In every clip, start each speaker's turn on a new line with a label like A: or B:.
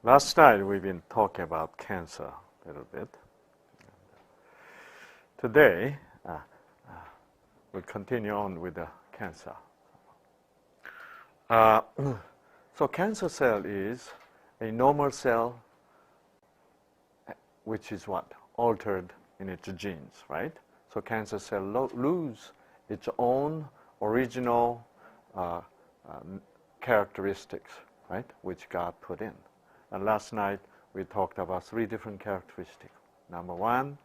A: Last night we've been talking about cancer a little bit. Today we'll continue on with the cancer. So cancer cell is a normal cell which is what? Altered in its genes, right? So cancer cell lose its own original characteristics, right? Which God put in. And last night we talked about 3 different characteristics. Number 1,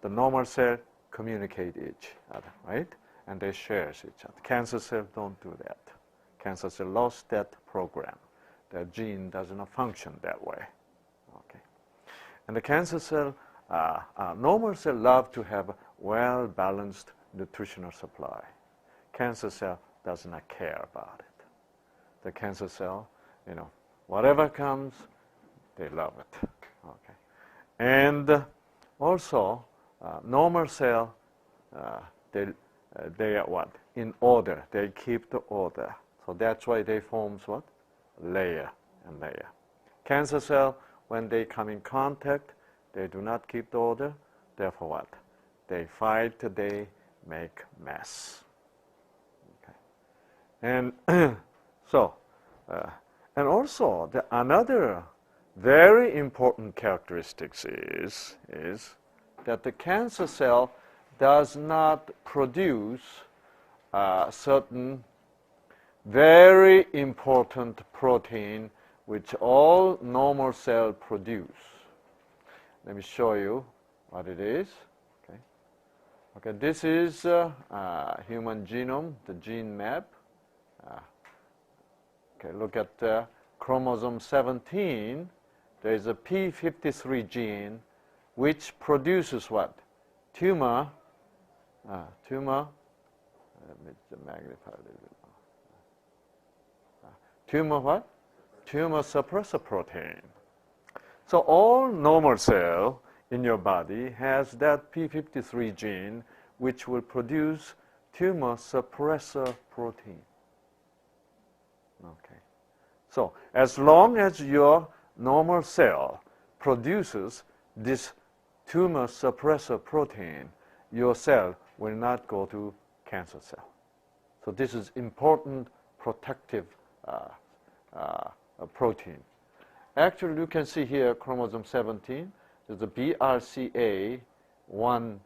A: the normal cell communicate each other, right? And they share each other. Cancer cells don't do that. Cancer cell lost that program. Their gene does not function that way. Okay. And the cancer cell, normal cell love to have a well-balanced nutritional supply. Cancer cell does not care about it. The cancer cell, whatever comes, they love it. Okay. And also, normal cell, they are what? In order. They keep the order. So that's why they form what? Layer and layer. Cancer cell, when they come in contact, they do not keep the order. Therefore what? They fight, they make mess. Okay. And so, and also another very important characteristics is that the cancer cell does not produce certain very important protein which all normal cells produce. Let me show you what it is. Okay, this is human genome, the gene map. Okay, look at chromosome 17. There is a p53 gene which produces what? Tumor. Tumor. Let me magnify a little bit more. Tumor what? Tumor suppressor protein. So all normal cell in your body has that p53 gene which will produce tumor suppressor protein. Okay. So as long as your normal cell produces this tumor suppressor protein, your cell will not go to cancer cell. So this is important protective protein. Actually, you can see here chromosome 17. There's a BRCA1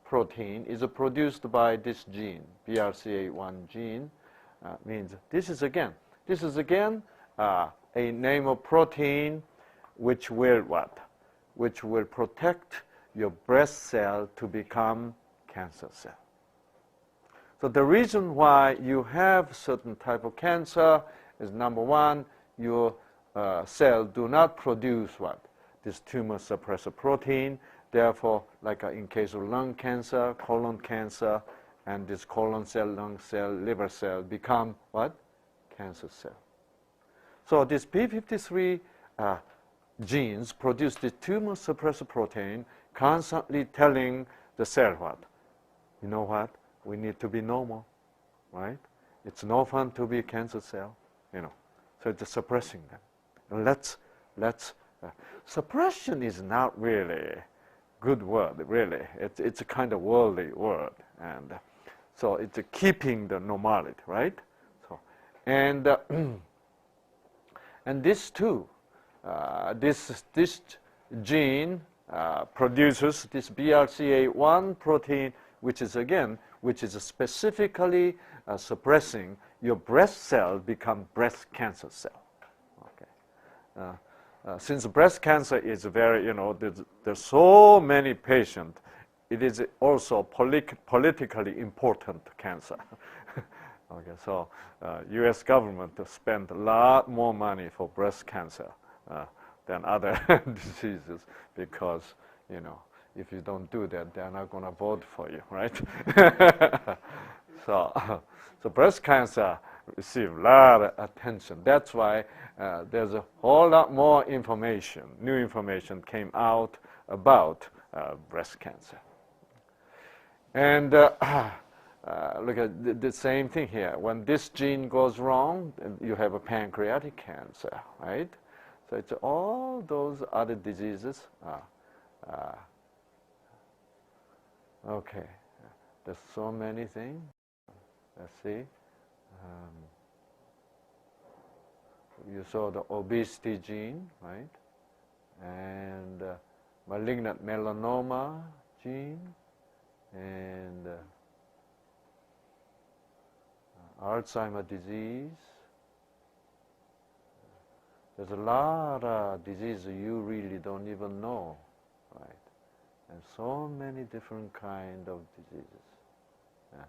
A: protein is produced by this gene. BRCA1 gene means this is again a name of protein which will what? Which will protect your breast cell to become cancer cell. So the reason why you have certain type of cancer is number 1, your cell do not produce what? This tumor suppressor protein. Therefore, like in case of lung cancer, colon cancer, and this colon cell, lung cell, liver cell become what? Cancer cell. So this p53 genes produce the tumor suppressor protein, constantly telling the cell what? You know what? We need to be normal, right? It's no fun to be a cancer cell, So it's suppressing them. And suppression is not really a good word, really. It's a kind of worldly word, and so it's keeping the normality, right? So, and this too, this gene produces this BRCA1 protein, which is specifically suppressing your breast cell become breast cancer cell. Okay. Since breast cancer is very, there's so many patients, it is also politically important cancer. Okay, so U.S. government spend a lot more money for breast cancer than other diseases because, if you don't do that, they're not going to vote for you, right? So breast cancer receives a lot of attention. That's why there's a whole lot more information, new information came out about breast cancer. And look at the same thing here. When this gene goes wrong, you have a pancreatic cancer, right? So it's all those other diseases. Okay, there's so many things. Let's see. You saw the obesity gene, right? And malignant melanoma gene, and Alzheimer's disease. There's a lot of diseases you really don't even know, right? And so many different kind of diseases. Yeah.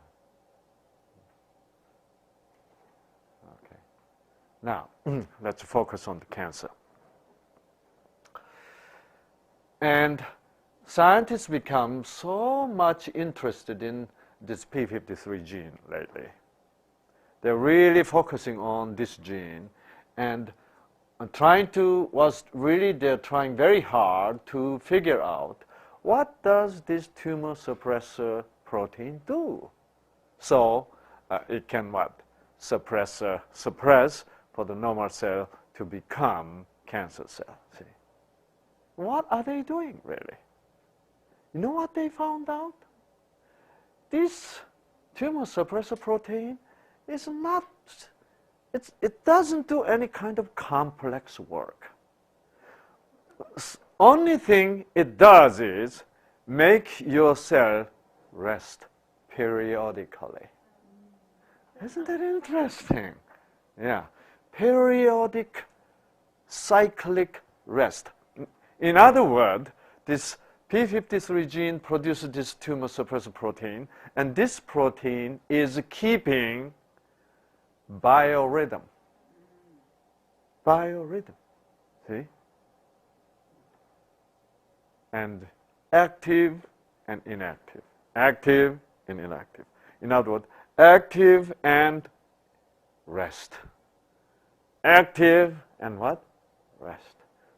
A: Okay. Now, let's focus on the cancer. And scientists become so much interested in this p53 gene lately. They're really focusing on this gene, and they're trying very hard to figure out what does this tumor suppressor protein do? So it can what? Suppress for the normal cell to become cancer cell. See? What are they doing really? You know what they found out? This tumor suppressor protein is not, it doesn't do any kind of complex work. Only thing it does is make your cell rest periodically. Isn't that interesting? Yeah. Periodic cyclic rest. In other words, this p53 gene produces this tumor suppressor protein, and this protein is keeping biorhythm. Biorhythm. See? And active and inactive. Active and inactive. In other words, active and rest. Active and what? Rest.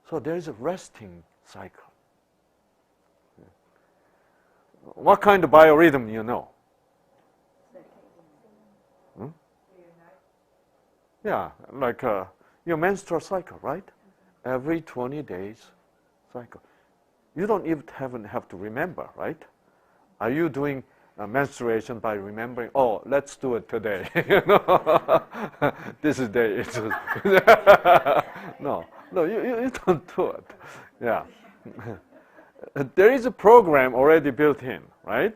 A: So there is a resting cycle. What kind of biorhythm you know? Yeah, like your menstrual cycle, right? Every 20 days cycle. You don't even have to remember, right? Are you doing menstruation by remembering, oh, let's do it today? You know? This is day. No, you don't do it. Yeah. There is a program already built in, right?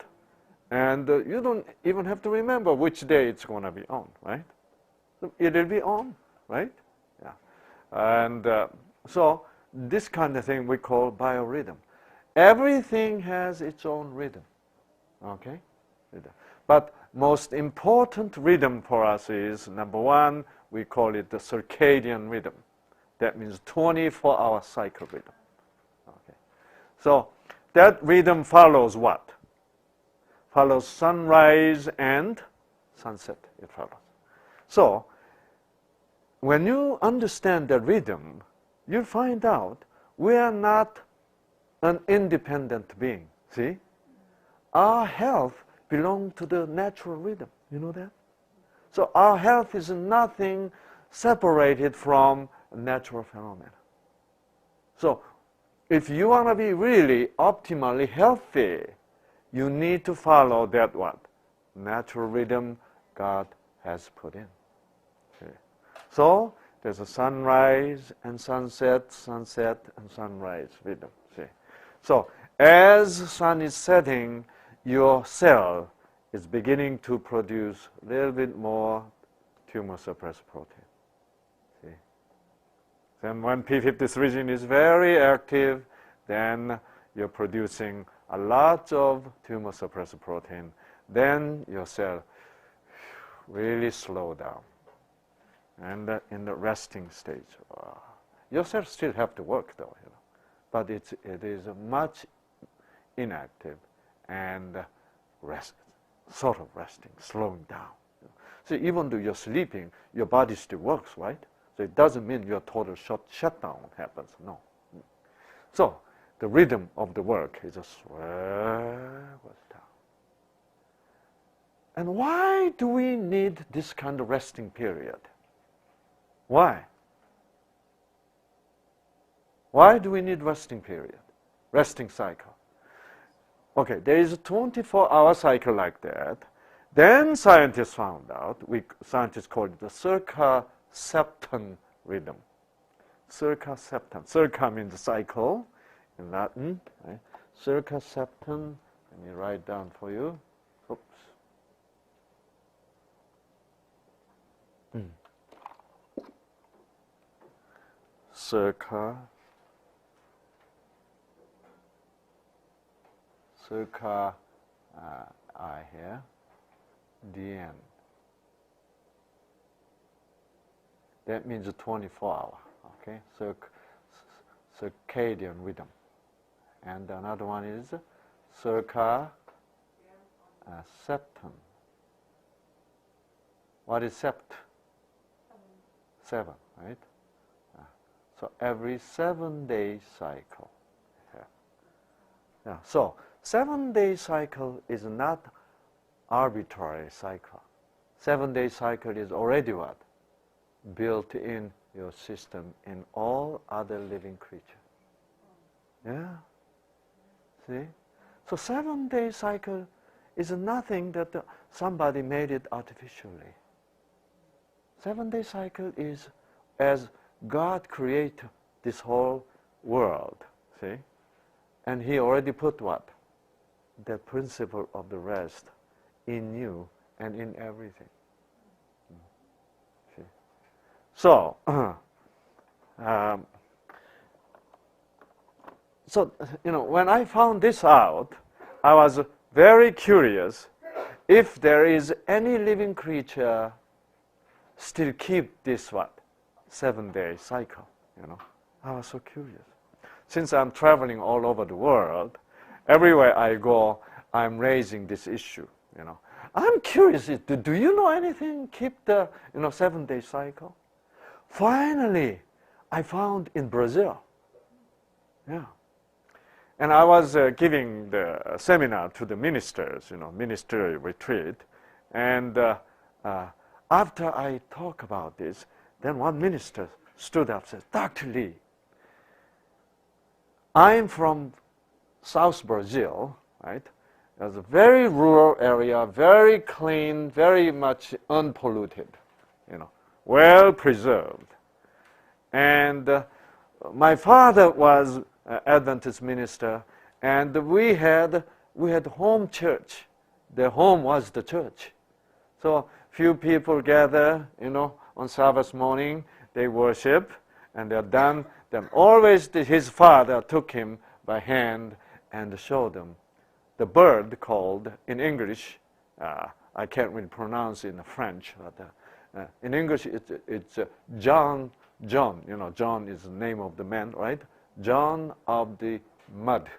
A: And you don't even have to remember which day it's going to be on, right? It'll be on, right? Yeah. And so this kind of thing we call biorhythm. Everything has its own rhythm, okay? But most important rhythm for us is, number one, we call it the circadian rhythm. That means 24-hour cycle rhythm. Okay. So that rhythm follows what? Follows sunrise and sunset, it follows. So when you understand the rhythm, you find out we are not an independent being. See? Our health belongs to the natural rhythm. You know that? So our health is nothing separated from natural phenomena. So if you want to be really optimally healthy, you need to follow that what? Natural rhythm God has put in. Okay. So there's a sunrise and sunset, sunset and sunrise rhythm. See? So as the sun is setting, your cell is beginning to produce a little bit more tumor suppressor protein. See? Then when p53 gene is very active, then you're producing a lot of tumor suppressor protein. Then your cell really slow down. And in the resting stage, your cells still have to work though, you know, but it is much inactive and sort of resting, slowing down. You know. So even though you're sleeping, your body still works, right? So it doesn't mean your total shutdown happens, no. So the rhythm of the work is a swell down. And why do we need this kind of resting period? Why? Why do we need resting period? Resting cycle. Okay, there is a 24-hour cycle like that. Then scientists found out, scientists call it the circa-septan rhythm. Circa-septan. Circa means cycle in Latin. Right? Circa-septan, let me write down for you. Oops. Circa I here, DN. That means 24 hour, okay? Circadian rhythm. And another one is circa septan. What is sept? 7, right? So every 7-day cycle. Yeah. So 7-day cycle is not arbitrary cycle. 7-day cycle is already what? Built in your system in all other living creatures. Yeah? See? So 7-day cycle is nothing that somebody made it artificially. 7-day cycle is as God created this whole world, see? And He already put what? The principle of the rest in you and in everything. See? So, when I found this out, I was very curious if there is any living creature still keep this what? 7-day cycle, I was so curious. Since I'm traveling all over the world, everywhere I go, I'm raising this issue, I'm curious, do you know anything keep the, 7-day cycle? Finally, I found in Brazil. Yeah. And I was giving the seminar to the ministers, ministerial retreat. And after I talk about this, then one minister stood up and said, Dr. Lee, I'm from South Brazil, right? It's a very rural area, very clean, very much unpolluted, well preserved. And my father was an Adventist minister, and we had home church. The home was the church. So few people gather, on Sabbath morning, they worship, and they're done. Then always his father took him by hand and showed him the bird called, in English, I can't really pronounce it in French, but in English it's John, John is the name of the man, right? John of the mud.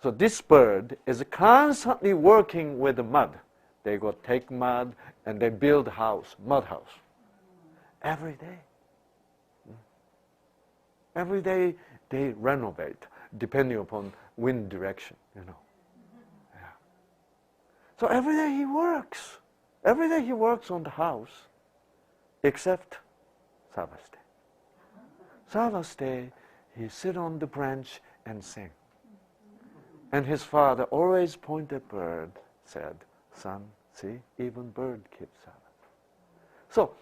A: So this bird is constantly working with the mud. They go take mud and they build house, mud house. Every day. Every day they renovate, depending upon wind direction, Yeah. So every day he works. Every day he works on the house, except Sabbath day. Sabbath day, he sit on the branch and sing. And his father always pointed bird, said, son, see, even bird keeps Sabbath. So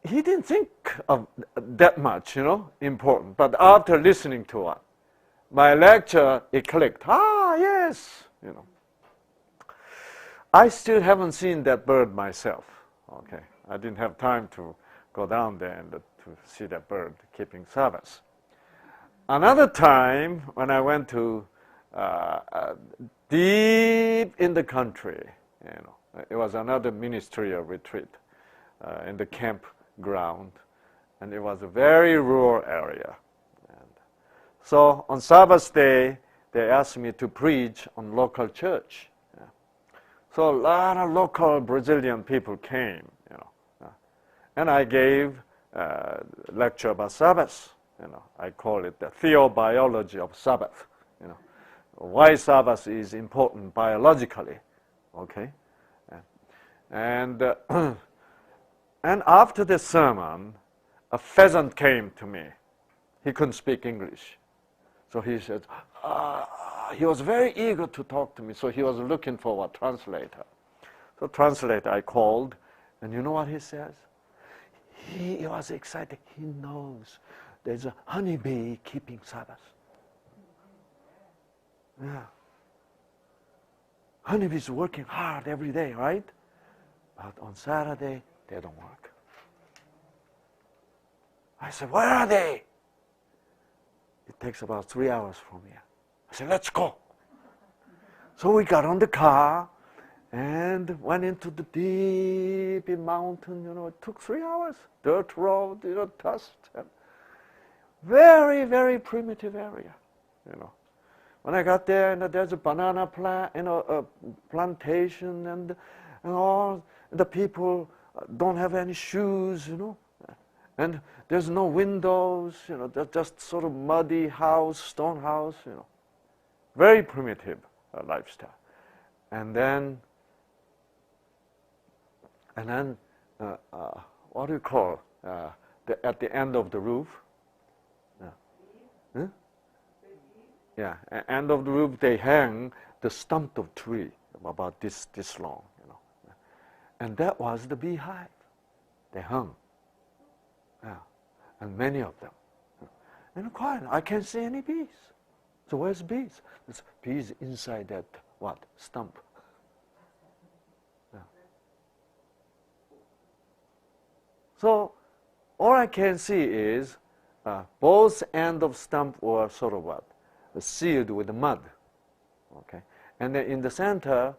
A: he didn't think of that much, important. But after listening to what? My lecture, it clicked. Yes, I still haven't seen that bird myself. Okay, I didn't have time to go down there and to see that bird keeping Sabbath. Another time, when I went to deep in the country, it was another ministerial retreat in the campground, and it was a very rural area. And so on Sabbath day, they asked me to preach on local church. So a lot of local Brazilian people came, and I gave a lecture about Sabbath. I call it the theobiology of Sabbath. Why Sabbath is important biologically, okay? And after the sermon, a pheasant came to me He couldn't speak English. So he said, he was very eager to talk to me, so he was looking for a translator. So translator I called, and you know what he says? He was excited. He knows there's a honeybee keeping Sabbath. Yeah. Honeybees working hard every day, right? But on Saturday, they don't work. I said, where are they? It takes about 3 hours from here. I said, let's go. So we got on the car and went into the deep mountain. You know, it took 3 hours. Dirt road, you know, dust. Very, very primitive area, you know. When I got there, and there's a banana plant, you know, a plantation, and all the people don't have any shoes, you know, and there's no windows, you know, they're just sort of muddy house, stone house, you know, very primitive lifestyle. And then what do you call at the end of the roof? Huh? Yeah, end of the roof, they hang the stump of tree about this long, you know. And that was the beehive. They hung. Yeah, and many of them. And quiet, I can't see any bees. So where's bees? There's bees inside that, what, stump. Yeah. So all I can see is both ends of stump were sort of what? Sealed with mud, okay? And then in the center,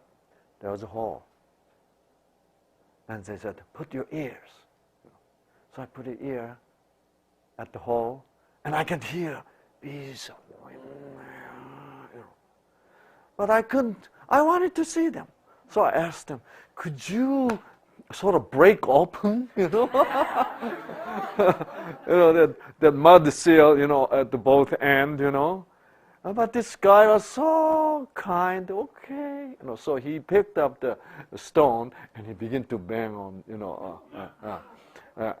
A: there was a hole. And they said, put your ears. So I put the ear at the hole, and I could hear bees. But I couldn't, I wanted to see them. So I asked them, could you sort of break open, you know? You know, that mud seal, you know, at the both end, you know? But this guy was so kind, okay. You know, so he picked up the stone and he began to bang on, you know,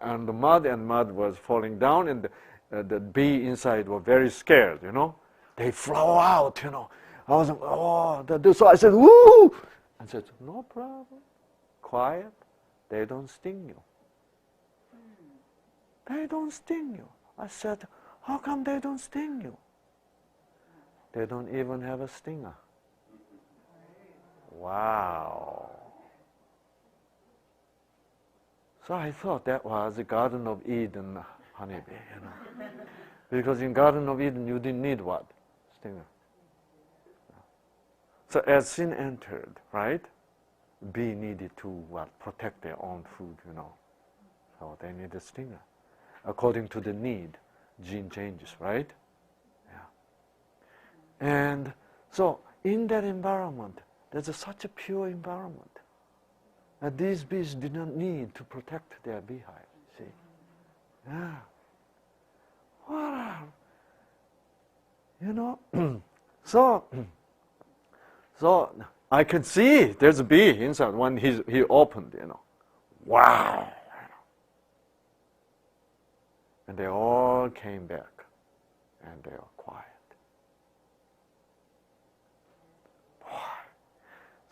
A: and the mud was falling down, and the bee inside were very scared, you know. They flew out, you know. I was like, oh, so I said, woo! I said, no problem, quiet, they don't sting you. They don't sting you. I said, how come they don't sting you? They don't even have a stinger. Wow. So I thought that was the Garden of Eden honeybee, you know. Because in Garden of Eden, you didn't need what? Stinger. So as sin entered, right? Bee needed to what? Protect their own food, you know. So they need a stinger. According to the need, gene changes, right? And so in that environment, there's such a pure environment. And these bees did not need to protect their beehive, see? Yeah. Wow. You know, so I could see there's a bee inside when he opened, you know. Wow. And they all came back, and they were quiet.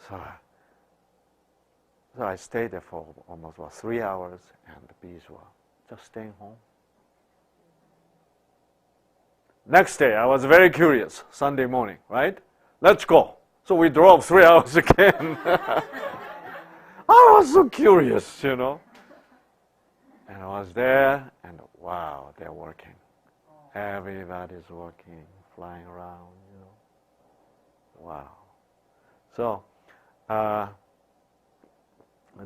A: So I stayed there for almost 3 hours, and the bees were just staying home. Next day, I was very curious, Sunday morning, right? Let's go. So we drove 3 hours again. I was so curious, you know. And I was there, and wow, they're working. Everybody's working, flying around, you know. Wow. So,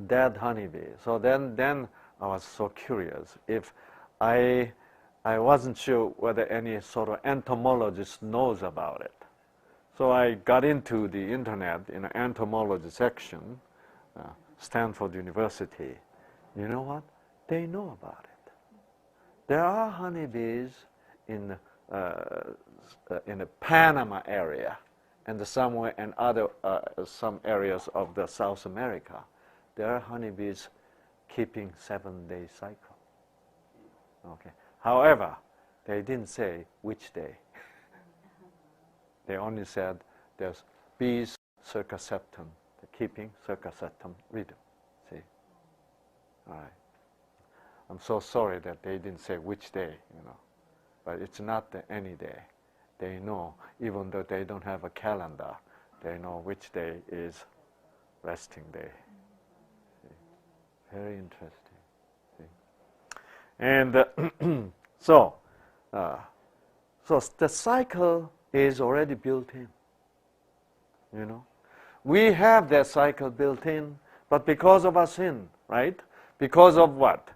A: that honeybee. So then I was so curious. If I wasn't sure whether any sort of entomologist knows about it. So I got into the internet in an entomology section, Stanford University. You know what? They know about it. There are honeybees in the Panama area, and somewhere in other some areas of the South America, there are honeybees keeping 7-day cycle. Okay. However, They didn't say which day. They only said there's bees circa septum, the keeping circa septum rhythm. See? All right. I'm so sorry that they didn't say which day, you know. But it's not any day. They know, even though they don't have a calendar, they know which day is resting day. See? Very interesting. See? And so the cycle is already built in. You know, we have that cycle built in, but because of our sin, right? Because of what?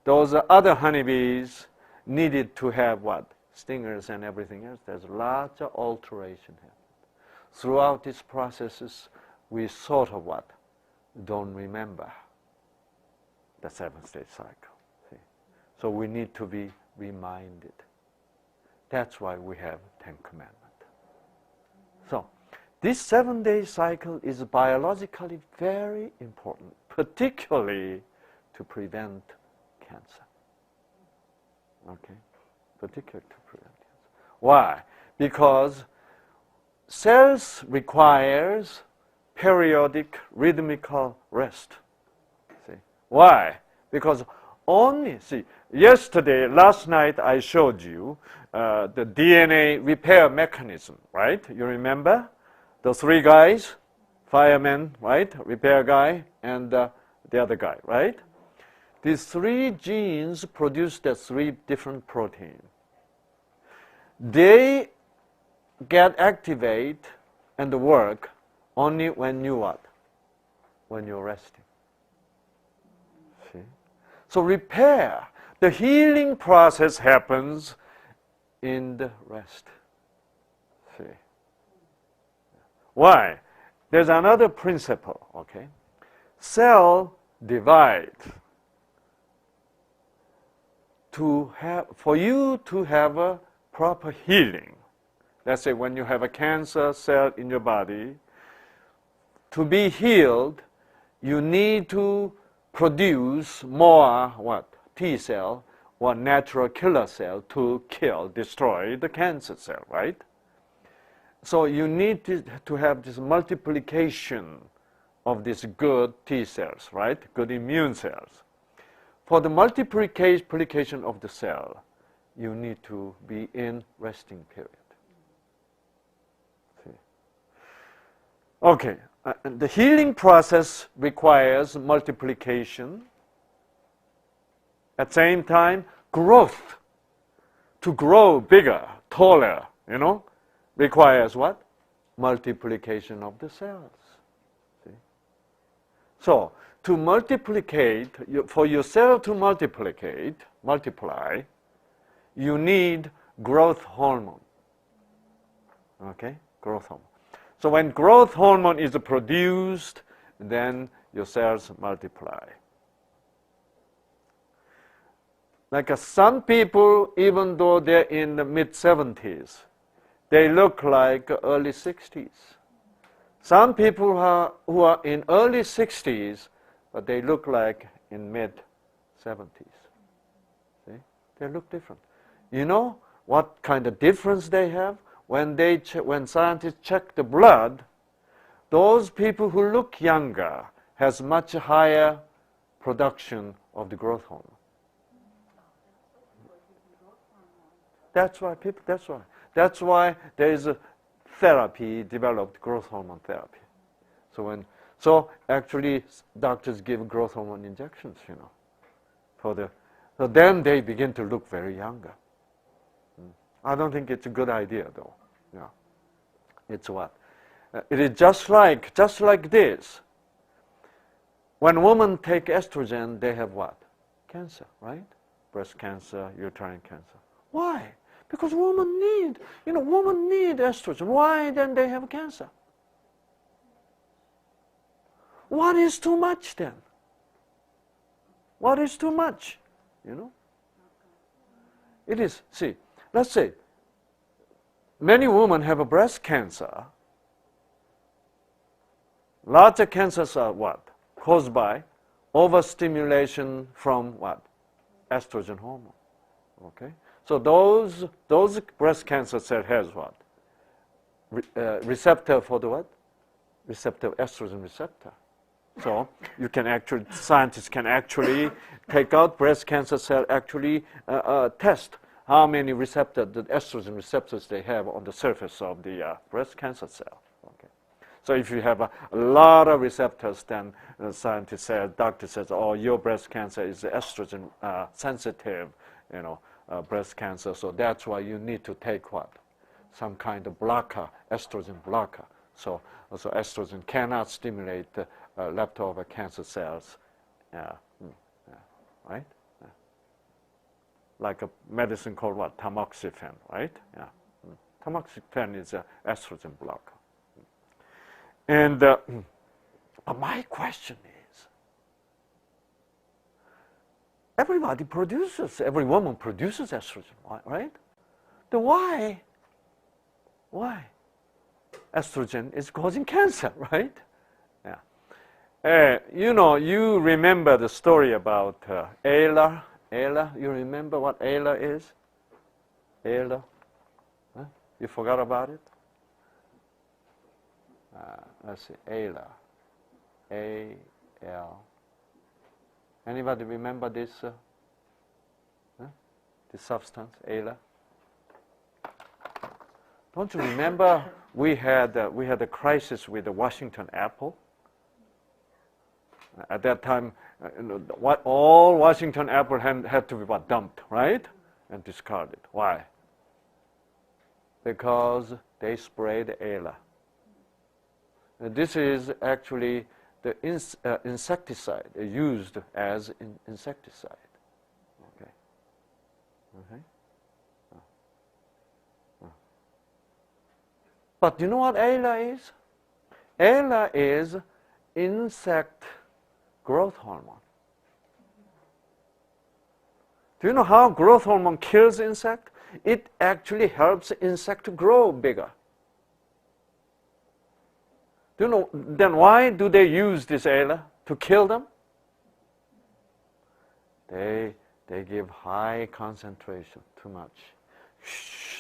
A: Those other honeybees needed to have what? Stingers and everything else. There's lots of alteration happened. Throughout these processes, we sort of what? Don't remember the 7-stage cycle. See? So we need to be reminded. That's why we have 10 Commandments. So this 7-day cycle is biologically very important, particularly to prevent cancer. Okay? Particularly to prevent cancer. Why? Because cells requires periodic rhythmical rest. See? Why? Because only, see, last night I showed you the DNA repair mechanism, right? You remember? The 3 guys, fireman, right? Repair guy, and the other guy, right? These 3 genes produce the 3 different proteins. They get activate and work only when you what? When you're resting. See? So repair, the healing process happens in the rest. See? Why? There's another principle, okay? Cell divide. For you to have a proper healing, let's say when you have a cancer cell in your body, to be healed, you need to produce more what? T cell or natural killer cell to destroy the cancer cell, right? So you need to have this multiplication of these good T cells, right? Good immune cells. For the multiplication of the cell, you need to be in resting period. See? Okay, the healing process requires multiplication. At the same time, growth. To grow bigger, taller, you know, requires what? Multiplication of the cells. See? So, to multiplicate, for your cell to multiply, you need growth hormone. Okay? Growth hormone. So when growth hormone is produced, then your cells multiply. Like some people, even though they're in the mid-70s, they look like early 60s. Some people who are in early 60s, but they look like in mid-70s. See? They look different. You know what kind of difference they have? When scientists check the blood, those people who look younger has much higher production of the growth hormone. That's why there is a therapy developed, growth hormone therapy. So actually doctors give growth hormone injections, you know, so then they begin to look very younger. I don't think it's a good idea though. Yeah. It's what? It is just like this. When women take estrogen, they have what? Cancer, right? Breast cancer, uterine cancer. Why? Because women need estrogen. Why then they have cancer? What is too much then? What is too much? You know? It is, see, let's say, many women have a breast cancer. Lots of cancers are what? Caused by overstimulation from what? Estrogen hormone. Okay? So those breast cancer cell has what? Receptor for the what? Receptor, estrogen receptor. So you can actually, scientists can actually take out breast cancer cell, actually test how many receptors, the estrogen receptors they have on the surface of the breast cancer cell. Okay. So if you have a lot of receptors, then the scientist says, doctor says, oh, your breast cancer is estrogen sensitive, breast cancer. So that's why you need to take what? Some kind of blocker, estrogen blocker. So estrogen cannot stimulate leftover cancer cells, right? Like a medicine called what? Tamoxifen, right? Yeah. Tamoxifen is an estrogen blocker. And my question is, every woman produces estrogen, right? Then why estrogen is causing cancer, right? Yeah. You remember the story about Ayla. Ayla, you remember what Ayla is? Ayla? Huh? You forgot about it? Let's see, Ayla. A-L. Anybody remember this? This substance, Ayla? Don't you remember we had a crisis with the Washington apple? At that time, all Washington apple had to be dumped, right? And discarded. Why? Because they sprayed Ayla. This is actually the insecticide used as insecticide. Okay. Okay. But you know what Ayla is? Ayla is insect growth hormone. Do you know how growth hormone kills insect? It actually helps insect to grow bigger. Do you know, then why do they use this Ayla? To kill them? They give high concentration, too much.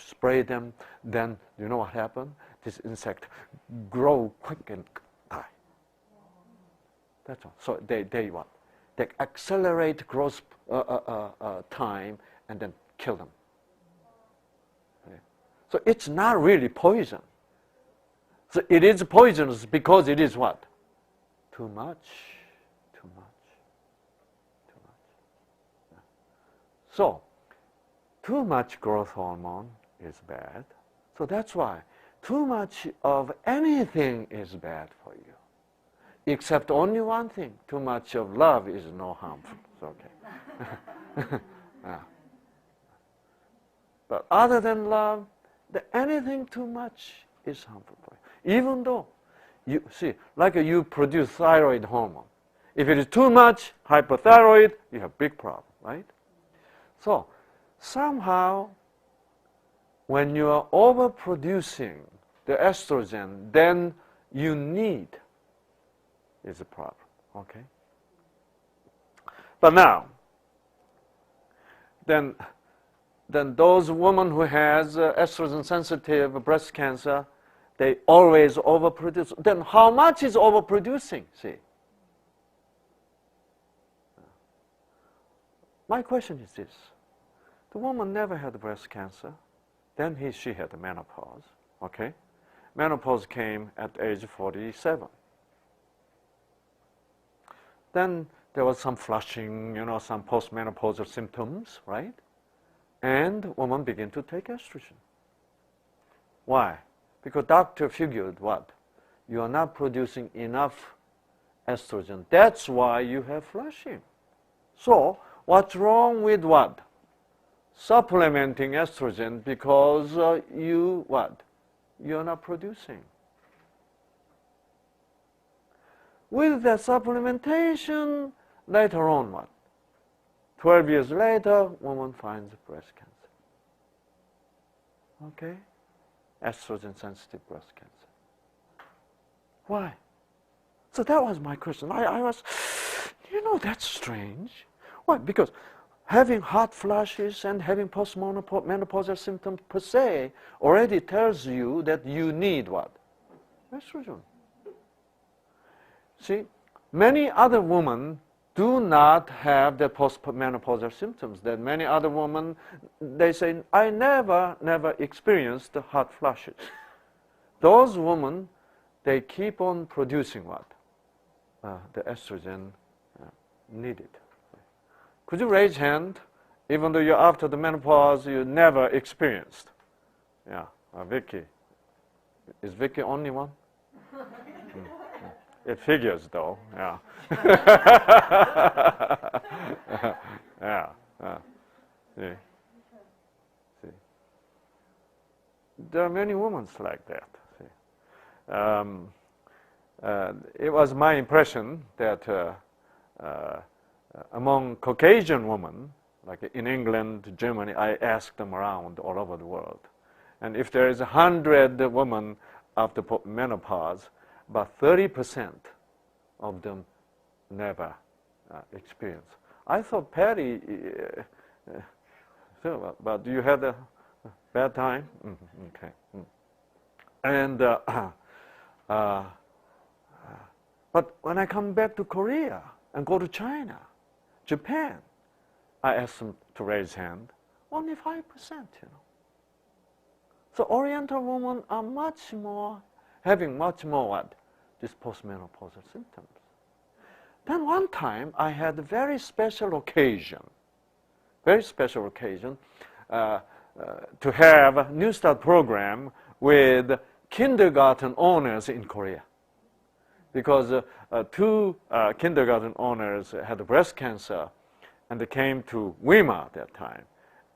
A: Spray them, then you know what happened? This insect grow quick and die. That's all. So they what? They accelerate growth time and then kill them. Okay. So it's not really poison. So it is poisonous because it is what? Too much. Too much. Too much. Yeah. So too much growth hormone is bad. So that's why too much of anything is bad for you. Except only one thing, too much of love is no harmful. It's okay. Yeah. But other than love, anything too much is harmful for you. Even though, you see, like you produce thyroid hormone. If it is too much hypothyroid, you have big problem, right? So somehow, when you are overproducing the estrogen, then you need is a problem, okay? But now, then those women who has estrogen-sensitive breast cancer, they always overproduce. Then how much is overproducing, see? My question is this. The woman never had breast cancer. Then she had the menopause, okay? Menopause came at age 47. Then there was some flushing, some postmenopausal symptoms, right? And woman began to take estrogen. Why? Because doctor figured what? You are not producing enough estrogen. That's why you have flushing. So what's wrong with what? Supplementing estrogen because you're not producing. With the supplementation, later on what? 12 years later, woman finds breast cancer. Okay? Estrogen-sensitive breast cancer. Why? So that was my question. I was, that's strange. Why? Because having hot flashes and having postmenopausal symptoms per se already tells you that you need what? Estrogen. See, many other women do not have the postmenopausal symptoms. That many other women, they say, I never experienced the hot flashes. Those women, they keep on producing what? The estrogen needed. Could you raise hand, even though you're after the menopause, you never experienced? Yeah, Vicky. Is Vicky only one? It figures, though. Yeah. Yeah. See. See. There are many women like that. See. It was my impression that among Caucasian women, like in England, Germany, I asked them around all over the world. And if there is 100 women after menopause, about 30% of them never experience. I thought, Patty, but you had a bad time? Okay. And, but when I come back to Korea and go to China, Japan, I asked them to raise hand, only 5%, you know. So Oriental women are having much more what? This postmenopausal symptoms. Then one time I had a very special occasion to have a New Start program with kindergarten owners in Korea. Because two kindergarten owners had breast cancer, and they came to Weimar at that time,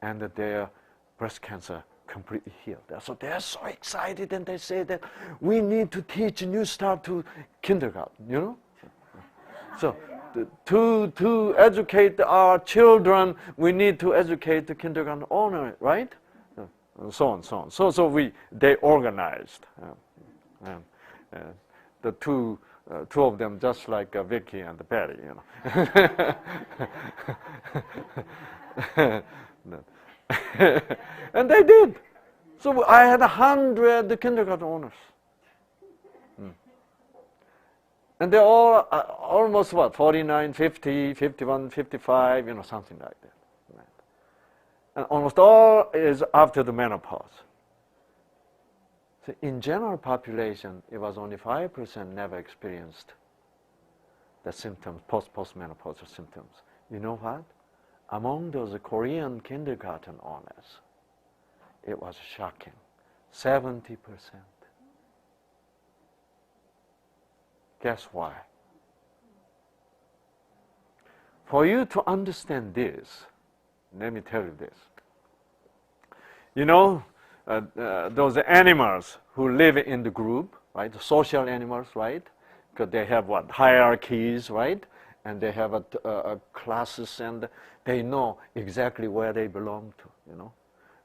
A: and their breast cancer completely healed. So they're so excited, and they say that we need to teach New Start to kindergarten, you know? So to educate our children, we need to educate the kindergarten owner, right? And so on, so on. So they organized. The two of them, just like Vicky and Patty, you know. And they did. So I had 100 kindergarten owners. And they're all almost what, 49, 50, 51, 55, you know, something like that. Right? And almost all is after the menopause. So in general population, it was only 5% never experienced the symptoms, postmenopausal symptoms. You know what? Among those Korean kindergarten owners, it was shocking, 70%. Guess why? For you to understand this, let me tell you this. You know, those animals who live in the group, right? The social animals, right? Because they have what? Hierarchies, right? And they have classes, and they know exactly where they belong to, you know.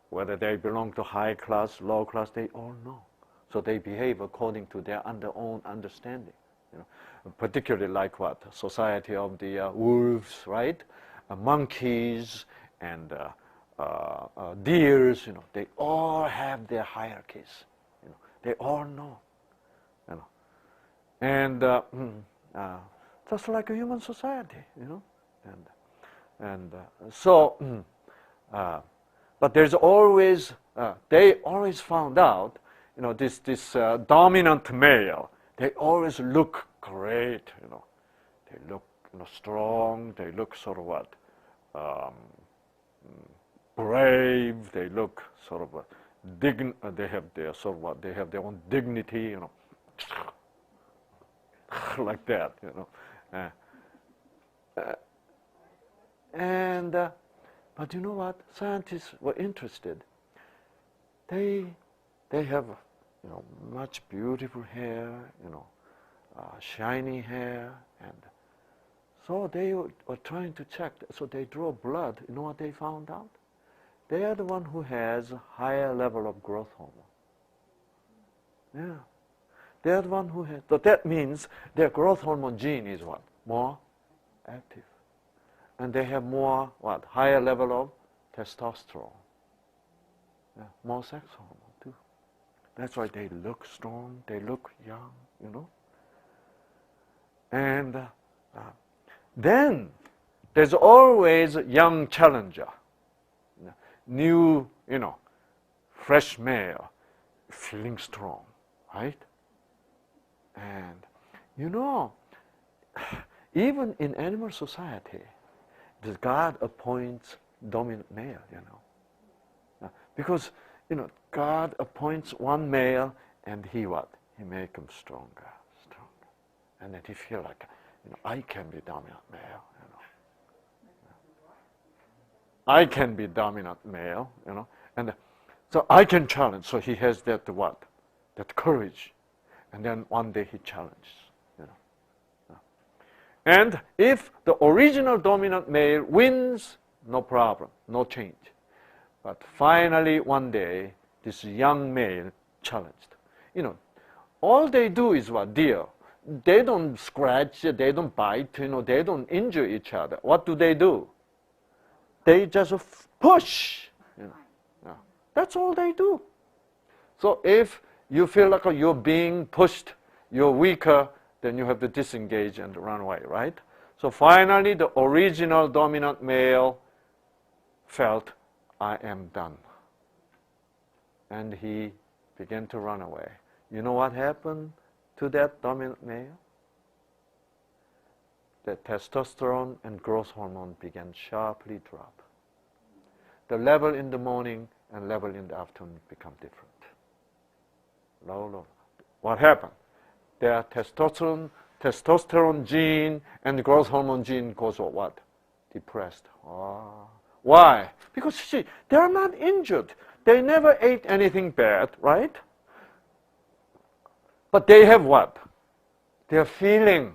A: Whether they belong to high class, low class, they all know. So they behave according to their own understanding. You know, particularly like what? Society of the wolves, right? Monkeys and deers, you know, they all have their hierarchies. You know, they all know. You know, and just like a human society, you know, but there's always they always found out, you know, this dominant male. They always look great, you know. They look, you know, strong. They look sort of what, brave. They look sort of they have their sort of what. They have their own dignity, you know, like that, you know. But you know what? Scientists were interested. They have, you know, much beautiful hair, you know, shiny hair, and so they were trying to check. So they draw blood. You know what they found out? They are the one who has a higher level of growth hormone. Yeah, they are the one who has. So that means their growth hormone gene is what? More active. and they have more, higher level of testosterone. Yeah, more sex hormone too. That's why they look strong, they look young, you know. And then there's always a young challenger, new, you know, fresh male, feeling strong, right? And, you know, even in animal society, God appoints dominant male, you know. Because, you know, God appoints one male and he what? He makes him stronger, stronger. And then he feel like, you know, I can be dominant male, you know. I can be dominant male, you know. And so I can challenge. So he has that what? That courage. And then one day he challenges, you know. And if the original dominant male wins, no problem, no change. But finally one day, this young male challenged. You know, all they do is what? Deer. They don't scratch, they don't bite, you know, they don't injure each other. What do? They just push, you know. Yeah. That's all they do. So if you feel like you're being pushed, you're weaker, then you have to disengage and run away, right? So finally, the original dominant male felt, I am done. And he began to run away. You know what happened to that dominant male? The testosterone and growth hormone began sharply drop. The level in the morning and level in the afternoon become different. Low, low. What happened? Their testosterone gene and the growth hormone gene goes what? Depressed. Oh. Why? Because see, they're not injured. They never ate anything bad, right? But they have what? They're feeling.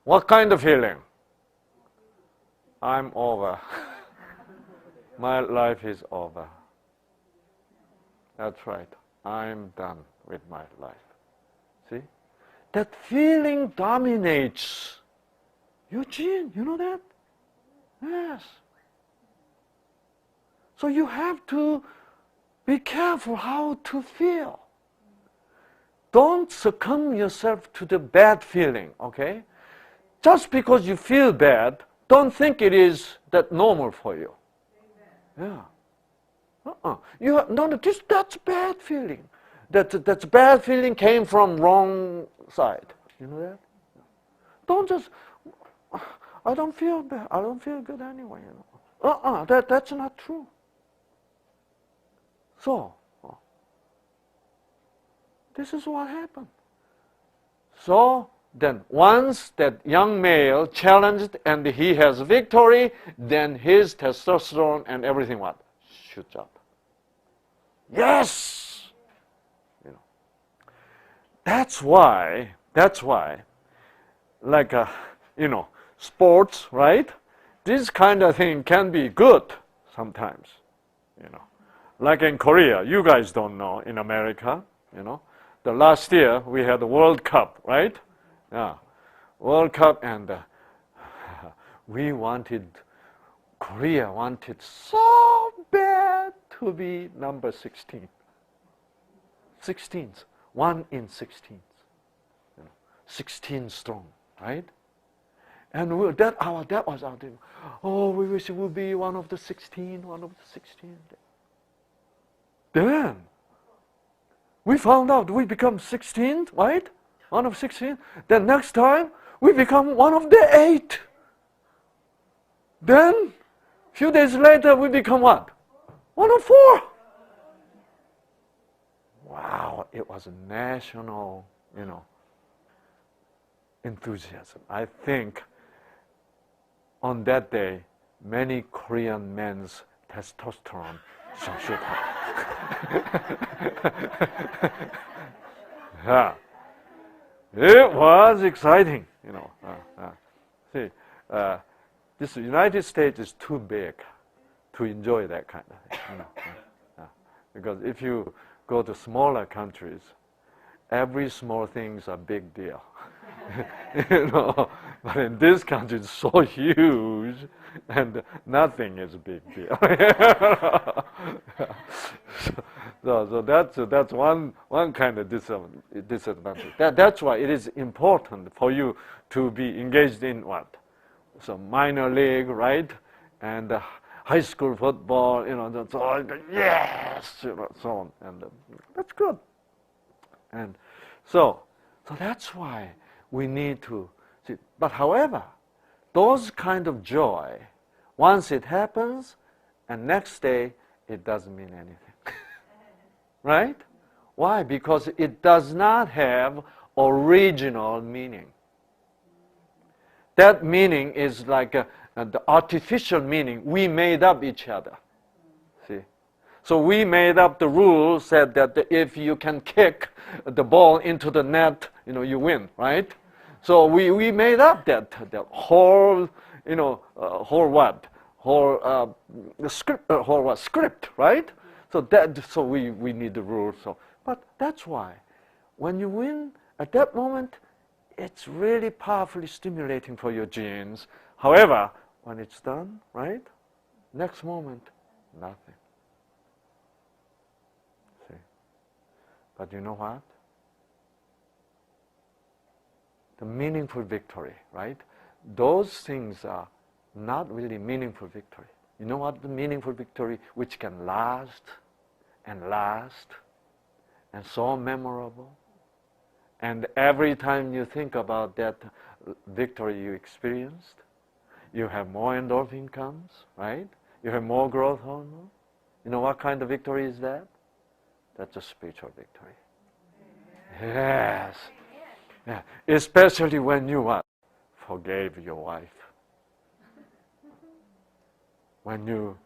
A: What kind of feeling? I'm over. My life is over. That's right. I'm done with my life. See? That feeling dominates your gene. You know that? Yes. So you have to be careful how to feel. Don't succumb yourself to the bad feeling, okay? Just because you feel bad, don't think it is that normal for you. Amen. Yeah. That's bad feeling. That's bad feeling came from wrong side. You know that? Don't just, I don't feel bad. I don't feel good anyway. You know. That's not true. So, this is what happened. So, then once that young male challenged and he has victory, then his testosterone and everything what? Shoots up. Yes! You know. That's why, like, you know, sports, right? This kind of thing can be good sometimes, you know. Like in Korea, you guys don't know, in America, you know. The last year we had the World Cup, right? Yeah, World Cup, and Korea wanted so bad to be number 16. 16th, 1 in 16th. You know, 16 strong, right? And that was our dream. Oh, we wish it would be one of the 16. Then we found out we become 16th, right? One of 16. Then next time we become one of the 8. Then a few days later we become what? One of 4. Wow, it was a national, you know, enthusiasm. I think on that day many Korean men's testosterone shoot up. Yeah. It was exciting, you know. See, this United States is too big to enjoy that kind of thing. You know? Because if you go to smaller countries, every small thing is a big deal. You know, But in this country, it's so huge, and nothing is a big deal. so that's one kind of disadvantage. That's why it is important for you to be engaged in what? Some minor league, right? And high school football, that's all, yes, so on. And that's good. And so that's why we need to see. But however, those kind of joy, once it happens, and next day, it doesn't mean anything. Right? Why? Because it does not have original meaning. That meaning is like the artificial meaning. We made up each other. See? So we made up the rule, said that if you can kick the ball into the net, you win, right? So we made up that whole, whole what? Whole script, right? So we need the rule. But that's why when you win at that moment, it's really powerfully stimulating for your genes. However, when it's done, right? Next moment, nothing. See? But you know what? The meaningful victory, right? Those things are not really meaningful victory. You know what the meaningful victory, which can last and last and so memorable? And every time you think about that victory you experienced, you have more endorphin comes, right? You have more growth hormone. You know what kind of victory is that? That's a spiritual victory. Yes. Yeah. Especially when you what? Forgave your wife. When you,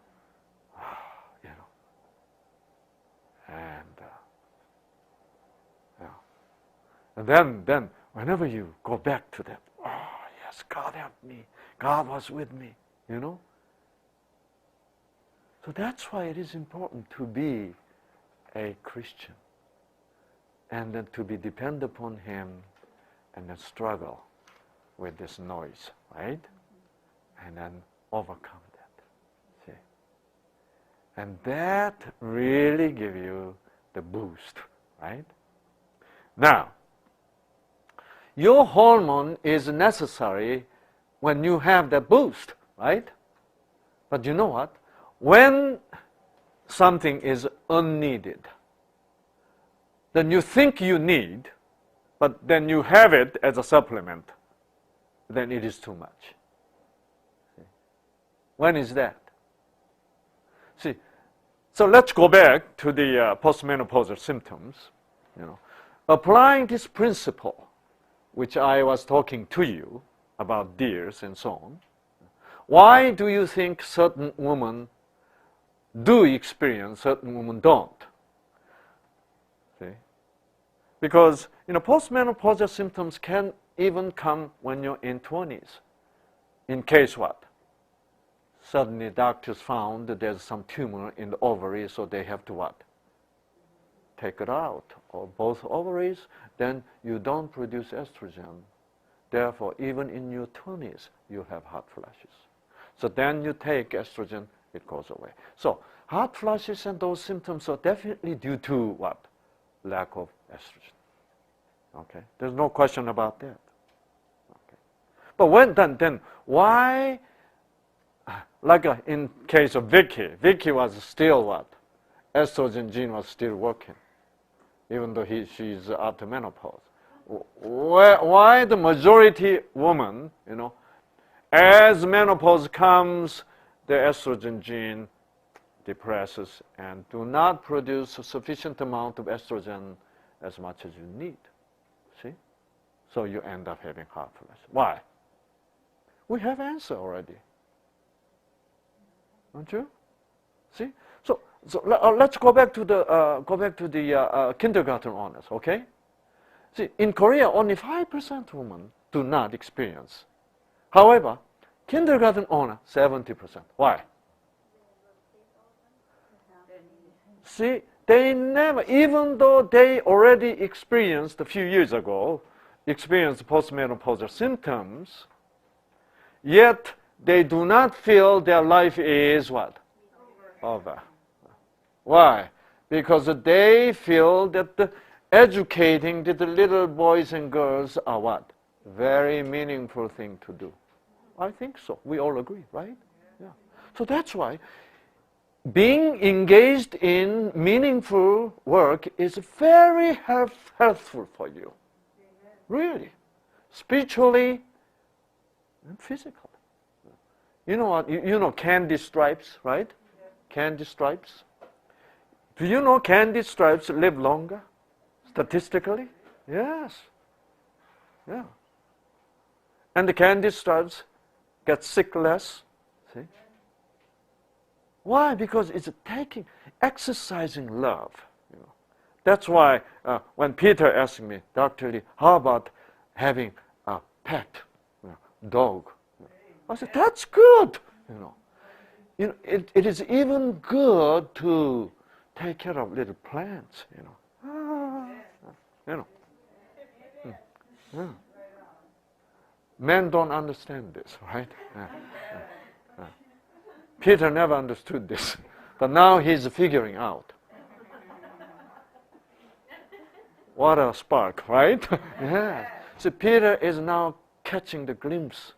A: and then whenever you go back to that, oh yes, God helped me, God was with me, So that's why it is important to be a Christian, and then to be dependent upon Him, and then struggle with this noise, right? And then overcome that. See? And that really give you the boost, right? Now, your hormone is necessary when you have that boost, right? But you know what? When something is unneeded, then you think you need, but then you have it as a supplement, then it is too much. See? When is that? See, so let's go back to the postmenopausal symptoms. Applying this principle, which I was talking to you about deers and so on, why do you think certain women do experience, certain women don't? See? Because postmenopausal symptoms can even come when you're in 20s. In case what? Suddenly doctors found that there's some tumor in the ovary, so they have to what? Take it out, or both ovaries, then you don't produce estrogen. Therefore, even in your 20s, you have hot flashes. So then you take estrogen, it goes away. So hot flashes and those symptoms are definitely due to what? Lack of estrogen. Okay, there's no question about that. Okay, but then why? Like in case of Vicky was still what? Estrogen gene was still working, even though she's after menopause. Why the majority woman, as menopause comes, the estrogen gene depresses and do not produce a sufficient amount of estrogen as much as you need. See? So you end up having hot flashes. Why? We have answer already. Don't you? See? So let's go back to the kindergarten honors, okay? See, in Korea, only 5% women do not experience. However, kindergarten honor, 70%. Why? See, they never, even though they already experienced a few years ago, experienced postmenopausal symptoms, yet they do not feel their life is what? Over. Why? Because they feel that educating the little boys and girls are what? Very meaningful thing to do. I think so. We all agree, right? Yeah. So that's why being engaged in meaningful work is very helpful for you. Really. Spiritually and physically. You know what? You know candy stripes, right? Candy stripes. Do you know candy stripes live longer? Statistically? Yes. Yeah. And the candy stripes get sick less. See? Why? Because it's exercising love. You know. That's why when Peter asked me, Dr. Lee, how about having a pet, dog? I said, that's good. It is even good to take care of little plants. Men don't understand this, right? Peter never understood this, but now he's figuring out. What a spark, right? Yeah. So Peter is now catching the glimpse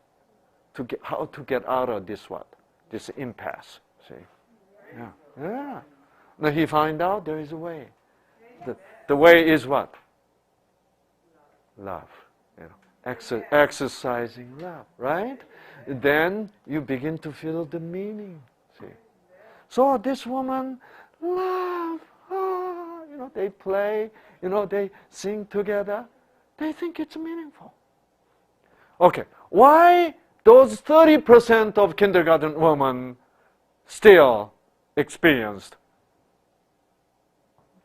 A: to how to get out of this what? This impasse. See? Yeah. Yeah. Now he find out there is a way. The way is what? Love. Exercising love, right? Then you begin to feel the meaning. See? So this woman, love, they play, they sing together. They think it's meaningful. Okay, why those 30% of kindergarten women still experienced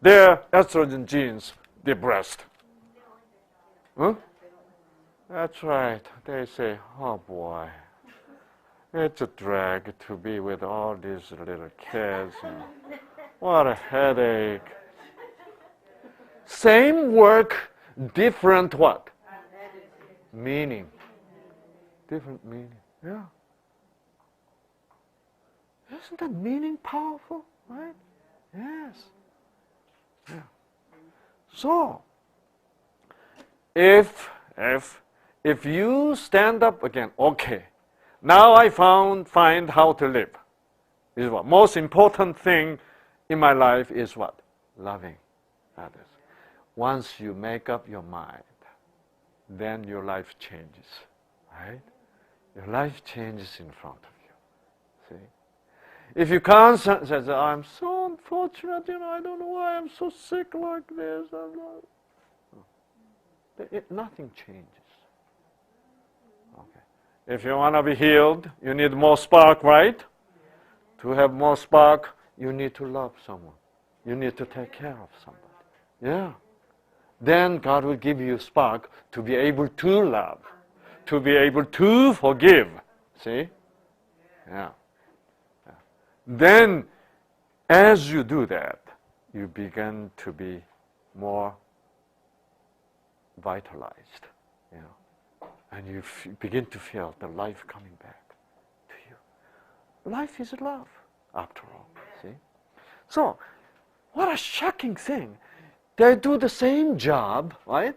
A: their estrogen genes depressed? Huh? That's right. They say, oh boy, it's a drag to be with all these little kids. What a headache. Same work, different what? Meaning. Different meaning. Yeah. Isn't that meaning powerful? Right? Yes. Yeah. So, if you stand up again, okay, now I find how to live. Is what? Most important thing in my life is what? Loving others. Once you make up your mind, then your life changes, right? Your life changes in front of you. See? If you constantly say, I'm so unfortunate, I don't know why I'm so sick like this. Nothing changes. Okay. If you want to be healed, you need more spark, right? To have more spark, you need to love someone. You need to take care of somebody. Yeah. Then God will give you spark to be able to love, to be able to forgive. See? Yeah. Yeah. Then, as you do that, you begin to be more vitalized, and you begin to feel the life coming back to you. Life is love, after all, see? So, what a shocking thing. They do the same job, right?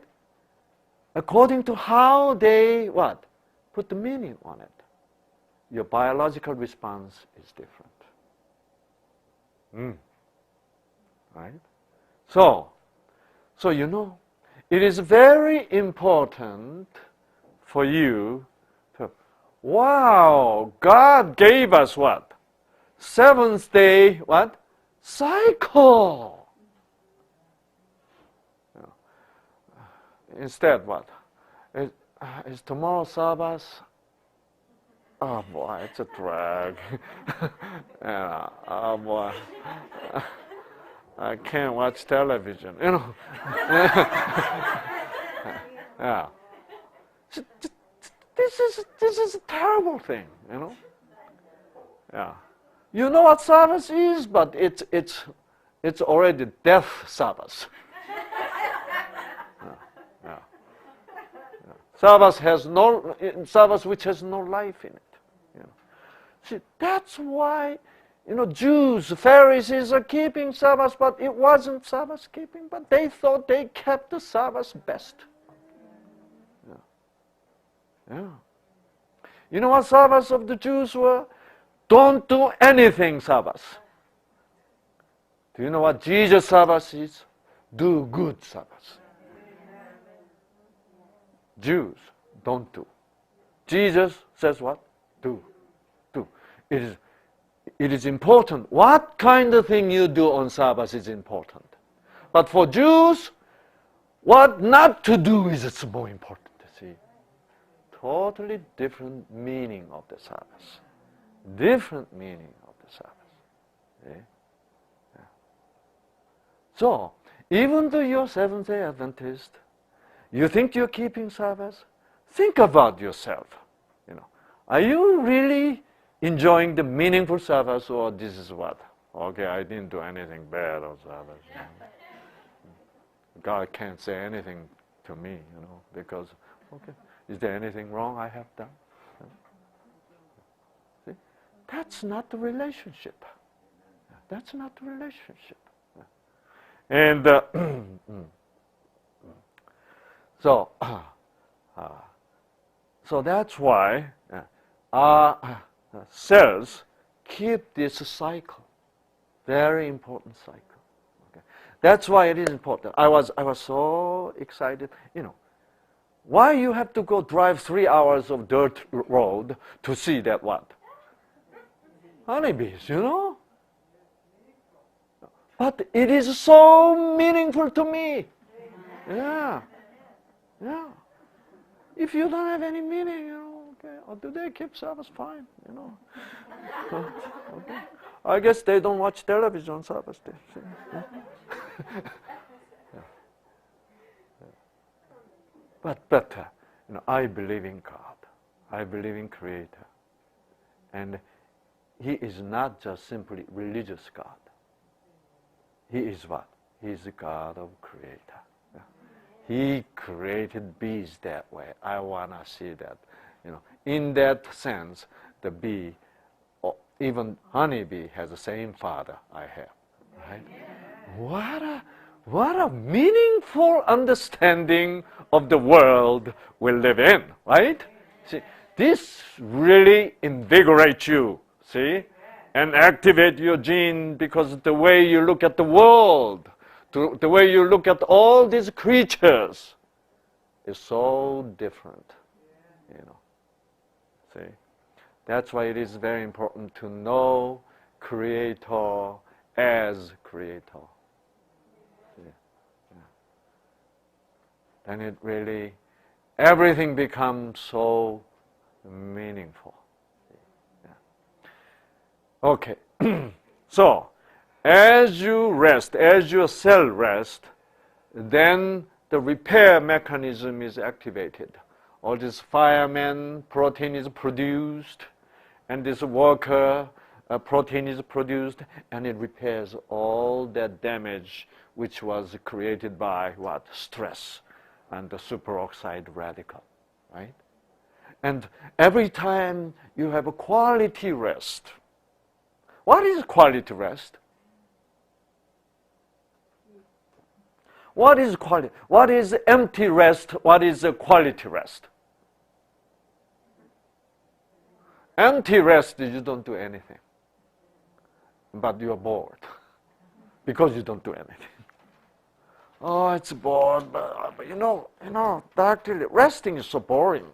A: According to how they, what? Put the meaning on it. Your biological response is different. Right? So, it is very important for you to, wow, God gave us what? Seventh day, what? Cycle. Instead, what? Is tomorrow Sabbath? Oh boy, it's a drag. Yeah, oh boy. I can't watch television, Yeah. This is a terrible thing, Yeah. You know what Sabbath is, but it's already death Sabbath. Sabbath which has no life in it. You know. See, that's why, you know, Jews, Pharisees are keeping Sabbath, but it wasn't Sabbath keeping, but they thought they kept the Sabbath best. Yeah. Yeah. You know what Sabbath of the Jews were? Don't do anything Sabbath. Do you know what Jesus' Sabbath is? Do good Sabbath. Jews don't do. Jesus says what? Do. Do. It is important. What kind of thing you do on Sabbath is important. But for Jews, what not to do is more important. See? Totally different meaning of the Sabbath. Different meaning of the Sabbath. See? Yeah. So, even though you're Seventh-day Adventist, you think you're keeping Sabbath, think about yourself. You know, are you really enjoying the meaningful Sabbath, or this is what? Okay, I didn't do anything bad on Sabbath. You know. God can't say anything to me, you know, because, okay, is there anything wrong I have done? See? That's not the relationship. That's not the relationship. And so that's why our cells keep this cycle, very important cycle. Okay? That's why it is important. I was so excited. You know, why you have to go drive 3 hours of dirt road to see that what? Honeybees, you know? But it is so meaningful to me. Yeah. Yeah. If you don't have any meaning, you know, okay, or do they keep Sabbath? Fine, you know. Okay. I guess they don't watch television on Sabbath day. Yeah. Yeah. But you know, I believe in God. I believe in Creator. And He is not just simply religious God. He is what? He is the God of Creator. Yeah. He created bees that way. I want to see that. You know, in that sense, the bee, or even honeybee, has the same father I have. Right? What a meaningful understanding of the world we live in, right? See, this really invigorates you, see? And activate your gene, because the way you look at the world, the way you look at all these creatures is so different, you know. See? That's why it is very important to know Creator as Creator. See? Yeah. Then it really, everything becomes so meaningful. Okay, so as you rest, as your cell rests, then the repair mechanism is activated. All this fireman protein is produced, and this worker protein is produced, and it repairs all that damage which was created by what? Stress and the superoxide radical, right? And every time you have a quality rest. What is quality rest? What is quality? What is empty rest? What is a quality rest? Empty rest is you don't do anything, but you're bored because you don't do anything. Oh, it's bored, but you know, actually resting is so boring.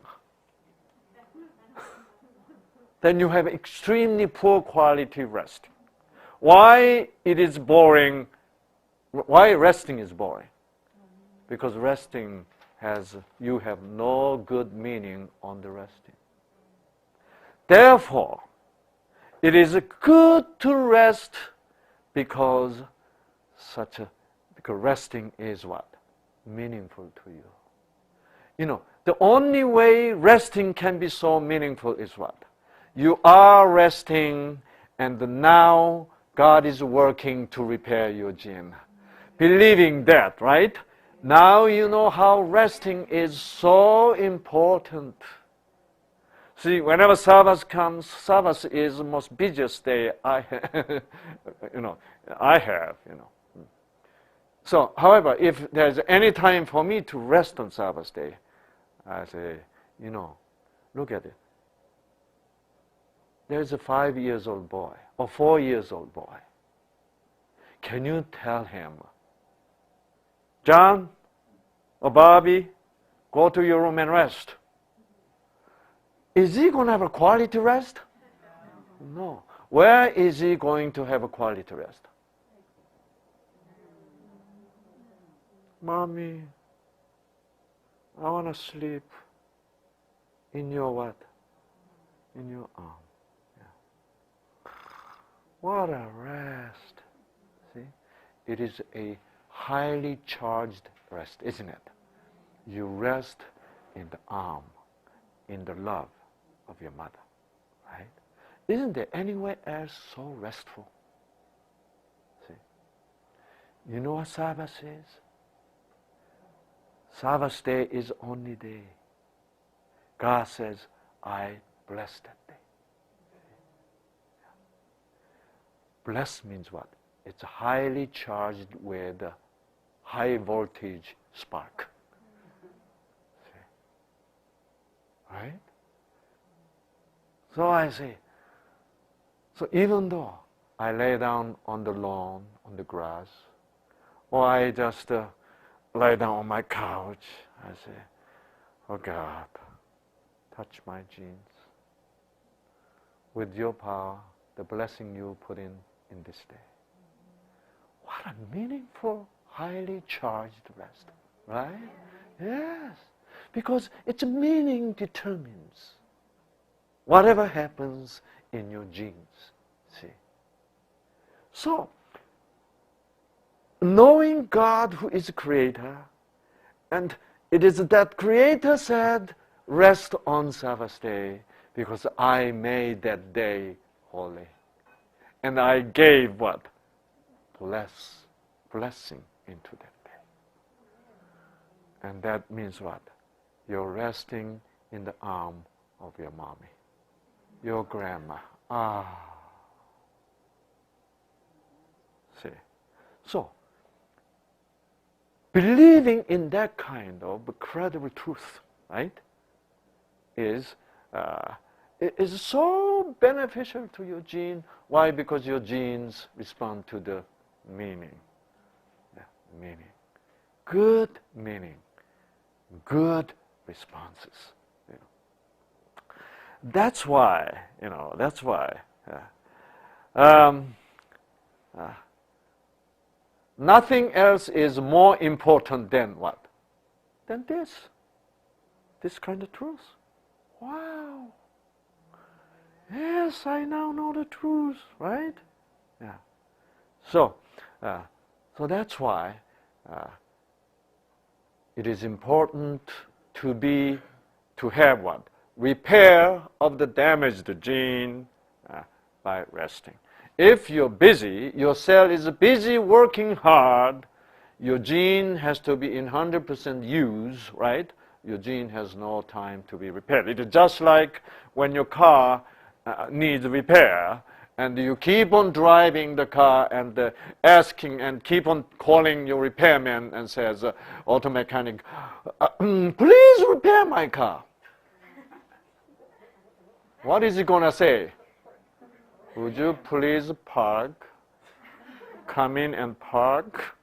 A: Then you have extremely poor quality rest. Why it is boring? Why resting is boring? Because resting you have no good meaning on the resting. Therefore, it is good to rest because resting is what? Meaningful to you. You know, the only way resting can be so meaningful is what? You are resting, and now God is working to repair your gene. Believing that, right? Now you know how resting is so important. See, whenever Sabbath comes, Sabbath is the most busiest day I have, I have. So, however, if there's any time for me to rest on Sabbath day, I say, look at it. There's a 5-year-old boy or 4-year-old boy. Can you tell him, John or Bobby, go to your room and rest? Is he going to have a quality rest? No. Where is he going to have a quality rest? Mommy, I want to sleep in your what? In your arm. Yeah. What a rest. See? It is a highly charged rest, isn't it? You rest in the arm, in the love of your mother, right? Isn't there anywhere else so restful? See? You know what Sabbath is? Sabbath day is only day. God says, I bless that day. Bless means what? It's highly charged with a high voltage spark. See? Right? So I say, so even though I lay down on the lawn, on the grass, or I just lay down on my couch, I say, oh God, touch my genes with your power, the blessing you put in this day. What a meaningful, highly charged rest, right? Yes, because its meaning determines whatever happens in your genes, see. So, knowing God who is the Creator, and it is that Creator said, rest on Sabbath day, because I made that day holy. And I gave what? Blessing into that day. And that means what? You're resting in the arm of your mommy, your grandma. See? So, believing in that kind of credible truth, right, is so beneficial to your gene. Why? Because your genes respond to the meaning. Yeah, meaning. Good meaning. Good responses. That's why, nothing else is more important than what? Than this kind of truth. Wow. Yes, I now know the truth, right? Yeah. So that's why it is important to have what? Repair of the damaged gene by resting. If you're busy, your cell is busy working hard, your gene has to be in 100% use, right? Your gene has no time to be repaired. It is just like when your car needs repair, and you keep on driving the car and asking and keep on calling your repairman and says, auto mechanic, please repair my car. What is he going to say? Would you please park, come in and park,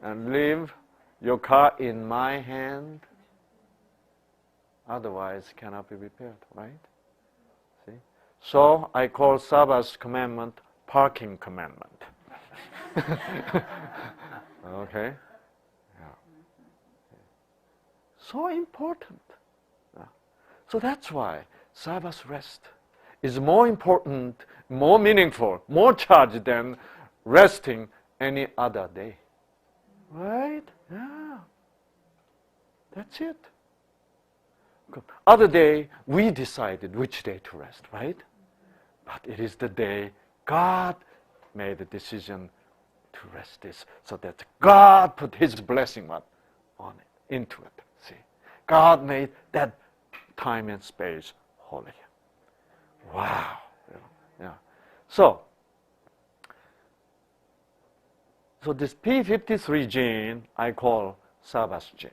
A: and leave your car in my hand? Otherwise, it cannot be repaired, right? See? So I call Sabbath commandment parking commandment. Okay? Yeah. So important. Yeah. So that's why Sabbath rest is more important, more meaningful, more charged than resting any other day. Right? Yeah. That's it. Other day, we decided which day to rest, right? But it is the day God made the decision to rest this, so that God put His blessing on it, into it. See, God made that time and space holy. Wow. Yeah. So this p53 gene I call Sabbath gene.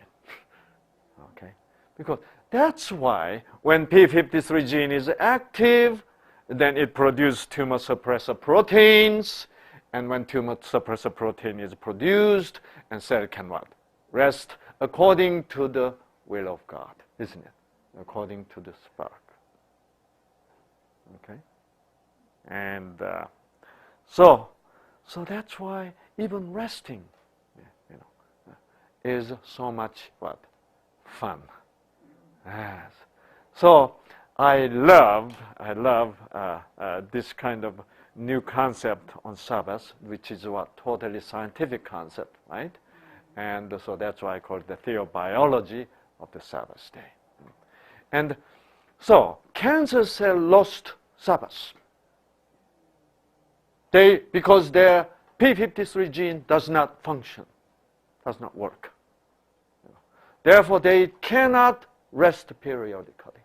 A: Okay, because that's why when p53 gene is active, then it produces tumor suppressor proteins, and when tumor suppressor protein is produced, and cell can what? Rest according to the will of God, isn't it? According to the spark. Okay, and so that's why even resting, is so much what? Fun. Yes. So I love this kind of new concept on Sabbath, which is what? Totally scientific concept, right? And so that's why I call it the theobiology of the Sabbath day. And so cancer cell lost Sabbath. Because their p53 gene does not function, does not work. Therefore, they cannot rest periodically.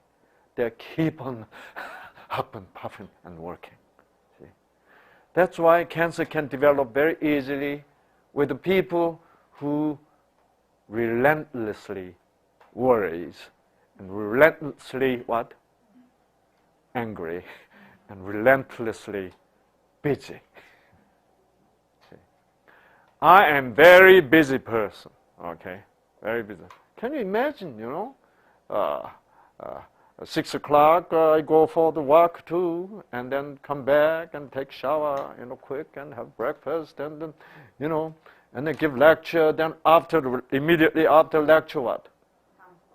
A: They keep on up and puffing and working. See? That's why cancer can develop very easily with the people who relentlessly worries and relentlessly what? Angry and relentlessly busy. See? I am very busy person, okay? Very busy. Can you imagine, 6 o'clock, I go for the walk too, and then come back and take shower, quick, and have breakfast, and then, and then give lecture. Then immediately after lecture, what?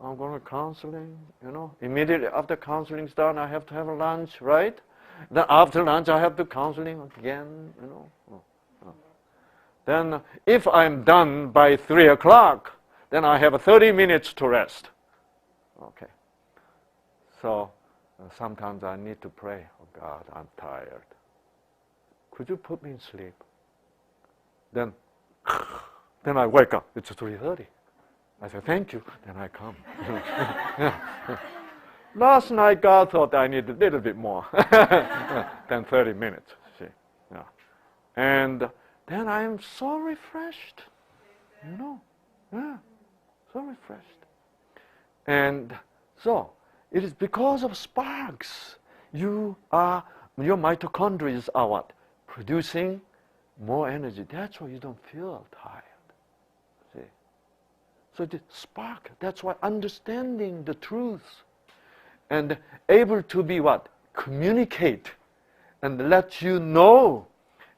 A: I'm going to counseling, Immediately after counseling's done, I have to have a lunch, right? Then after lunch, I have to counseling again, Then if I'm done by 3 o'clock, then I have 30 minutes to rest. Okay. So sometimes I need to pray. Oh God, I'm tired. Could you put me in sleep? Then I wake up. It's 3:30. I say, thank you. Then I come. Last night, God thought I needed a little bit more than 30 minutes. See? Yeah. And then I am so refreshed. Yeah. So refreshed. And so it is because of sparks. Your mitochondria are what? Producing more energy. That's why you don't feel tired. See? So the spark, that's why understanding the truth and able to be what? Communicate and let you know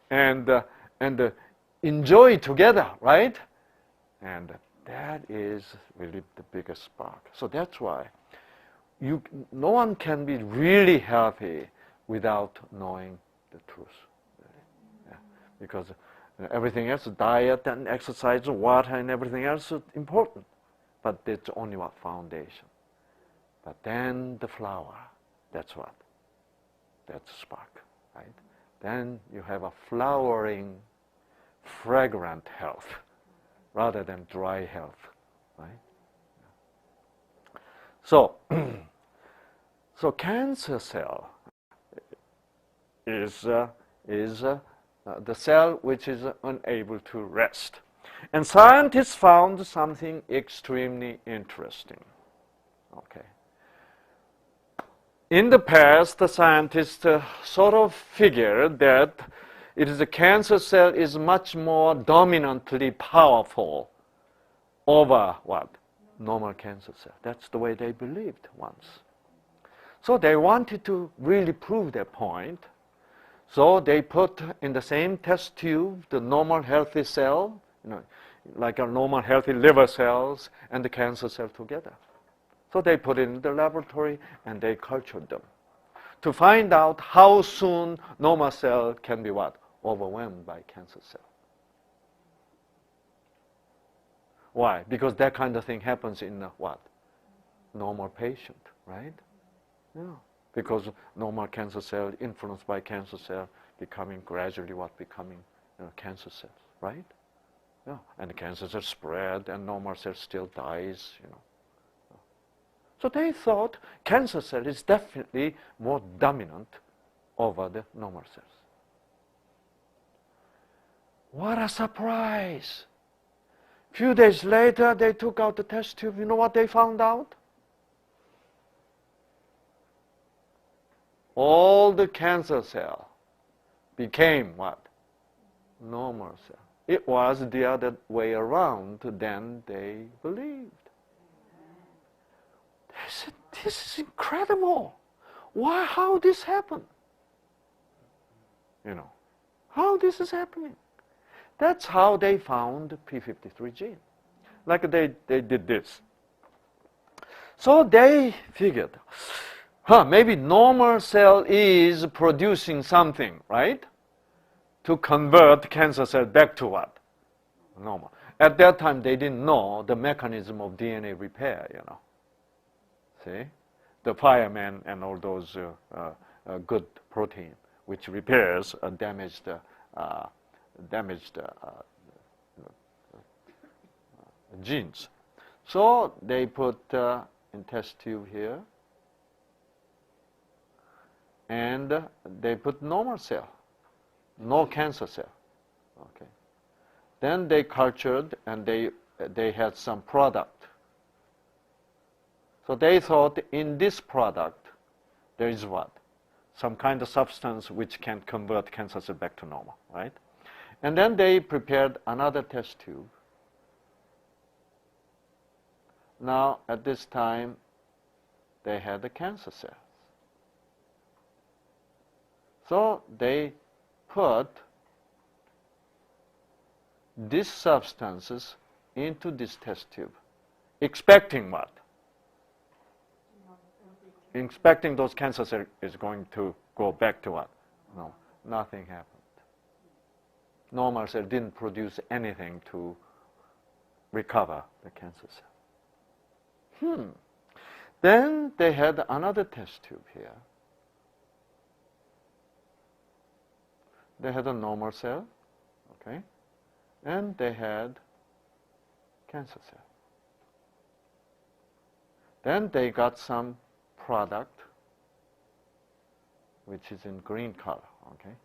A: and enjoy together, right? And that is really the biggest spark. So that's why no one can be really healthy without knowing the truth. Yeah. Because everything else, diet and exercise, water and everything else is important. But it's only what? Foundation. But then the flower, that's what? That's spark, right? Then you have a flowering, fragrant health rather than dry health, right? So, so cancer cell is the cell which is unable to rest. And scientists found something extremely interesting. Okay. In the past, the scientists sort of figured that the cancer cell is much more dominantly powerful over what? Normal cancer cell. That's the way they believed once. So they wanted to really prove their point. So they put in the same test tube the normal healthy cell, like a normal healthy liver cells and the cancer cell together. So they put it in the laboratory and they cultured them to find out how soon normal cell can be what? Overwhelmed by cancer cell. Why? Because that kind of thing happens in what? Normal patient, right? Yeah. Because normal cancer cell influenced by cancer cell becoming gradually what? Becoming cancer cells, right? Yeah. And the cancer cells spread and normal cell still dies, you know. So they thought cancer cell is definitely more dominant over the normal cells. What a surprise! Few days later, they took out the test tube. You know what they found out? All the cancer cell became what? Normal cell. It was the other way around than they believed. They said, this is incredible. Why, how this happened? You know, how this is happening? That's how they found the p53 gene. Like they did this. So they figured, maybe normal cell is producing something, right? To convert cancer cell back to what? Normal. At that time, they didn't know the mechanism of DNA repair, you know. See? The fireman and all those good protein, which repairs damaged genes. So they put in test tube here, and they put normal cell, no cancer cell. Okay. Then they cultured, and they had some product. So they thought in this product there is what? Some kind of substance which can convert cancer cell back to normal, right? And then they prepared another test tube. Now, at this time, they had the cancer cells. So they put these substances into this test tube, expecting what? Expecting those cancer cells is going to go back to what? No, nothing happened. Normal cell didn't produce anything to recover the cancer cell. Then they had another test tube here. They had a normal cell, okay, and they had cancer cell. Then they got some product, which is in green color, okay.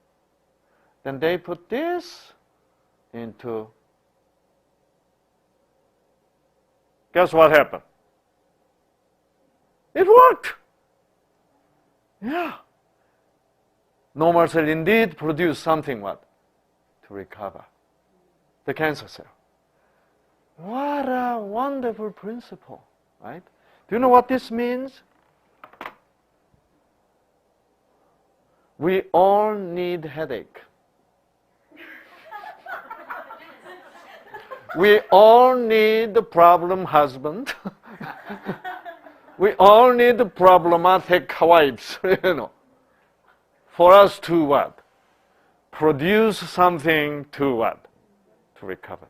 A: Then they put this into, guess what happened? It worked. Yeah. Normal cell indeed produced something what? To recover the cancer cell. What a wonderful principle, right? Do you know what this means? We all need headache. We all need the problem husband. We all need the problematic wives, you know, for us to what? Produce something to what? To recover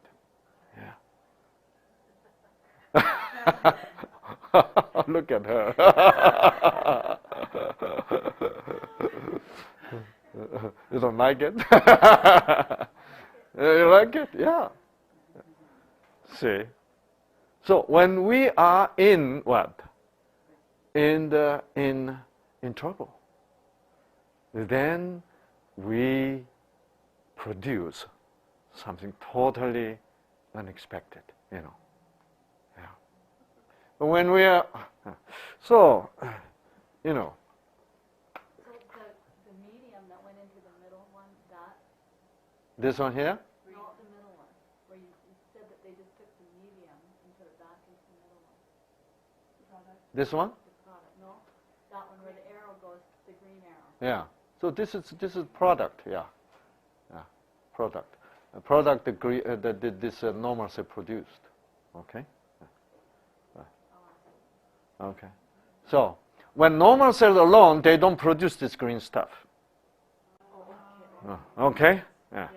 A: them. Yeah. Look at her. You don't like it? You like it? Yeah. See? So when we are in what? In trouble, then we produce something totally unexpected, you know. Yeah. But when we are, so, you know.
B: So the medium that went into the middle one, that?
A: This one here?
B: No, the middle one, where you said that they just took the medium and put it back into the middle one. Product.
A: This one?
B: The product, no? That one where the arrow goes, the green arrow.
A: Yeah. So this is product, yeah. Yeah, product. A product that this normal cell produced, okay? Okay. So when normal cells alone, they don't produce this green stuff. Okay? Yeah.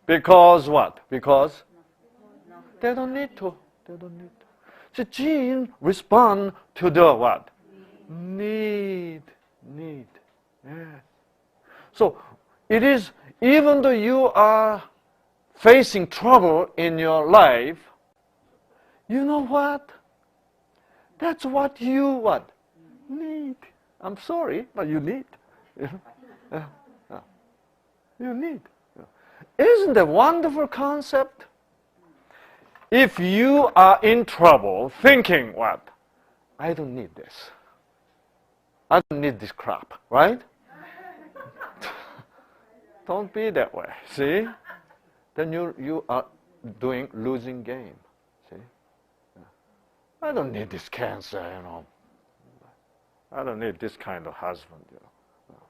A: Because what? Because they don't need to. They don't need to. The gene respond to the what? Need. Yes. So it is, even though you are facing trouble in your life, you know what? That's what you what? Need. I'm sorry, but you need. You need. Isn't that a wonderful concept? If you are in trouble thinking what? I don't need this. I don't need this crap, right? Don't be that way, see? Then you are doing losing game, see? I don't need this cancer, you know. I don't need this kind of husband, you know.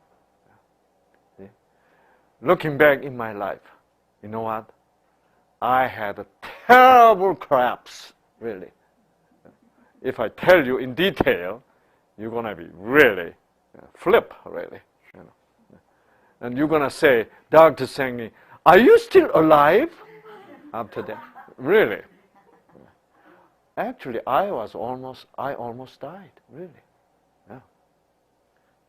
A: See? Looking back in my life, you know what? I had terrible craps, really. If I tell you in detail, you're going to be really flip, really. You know. And you're going to say, Dr. Senghi, are you still alive? After that, really. Actually, I almost died, really. Yeah.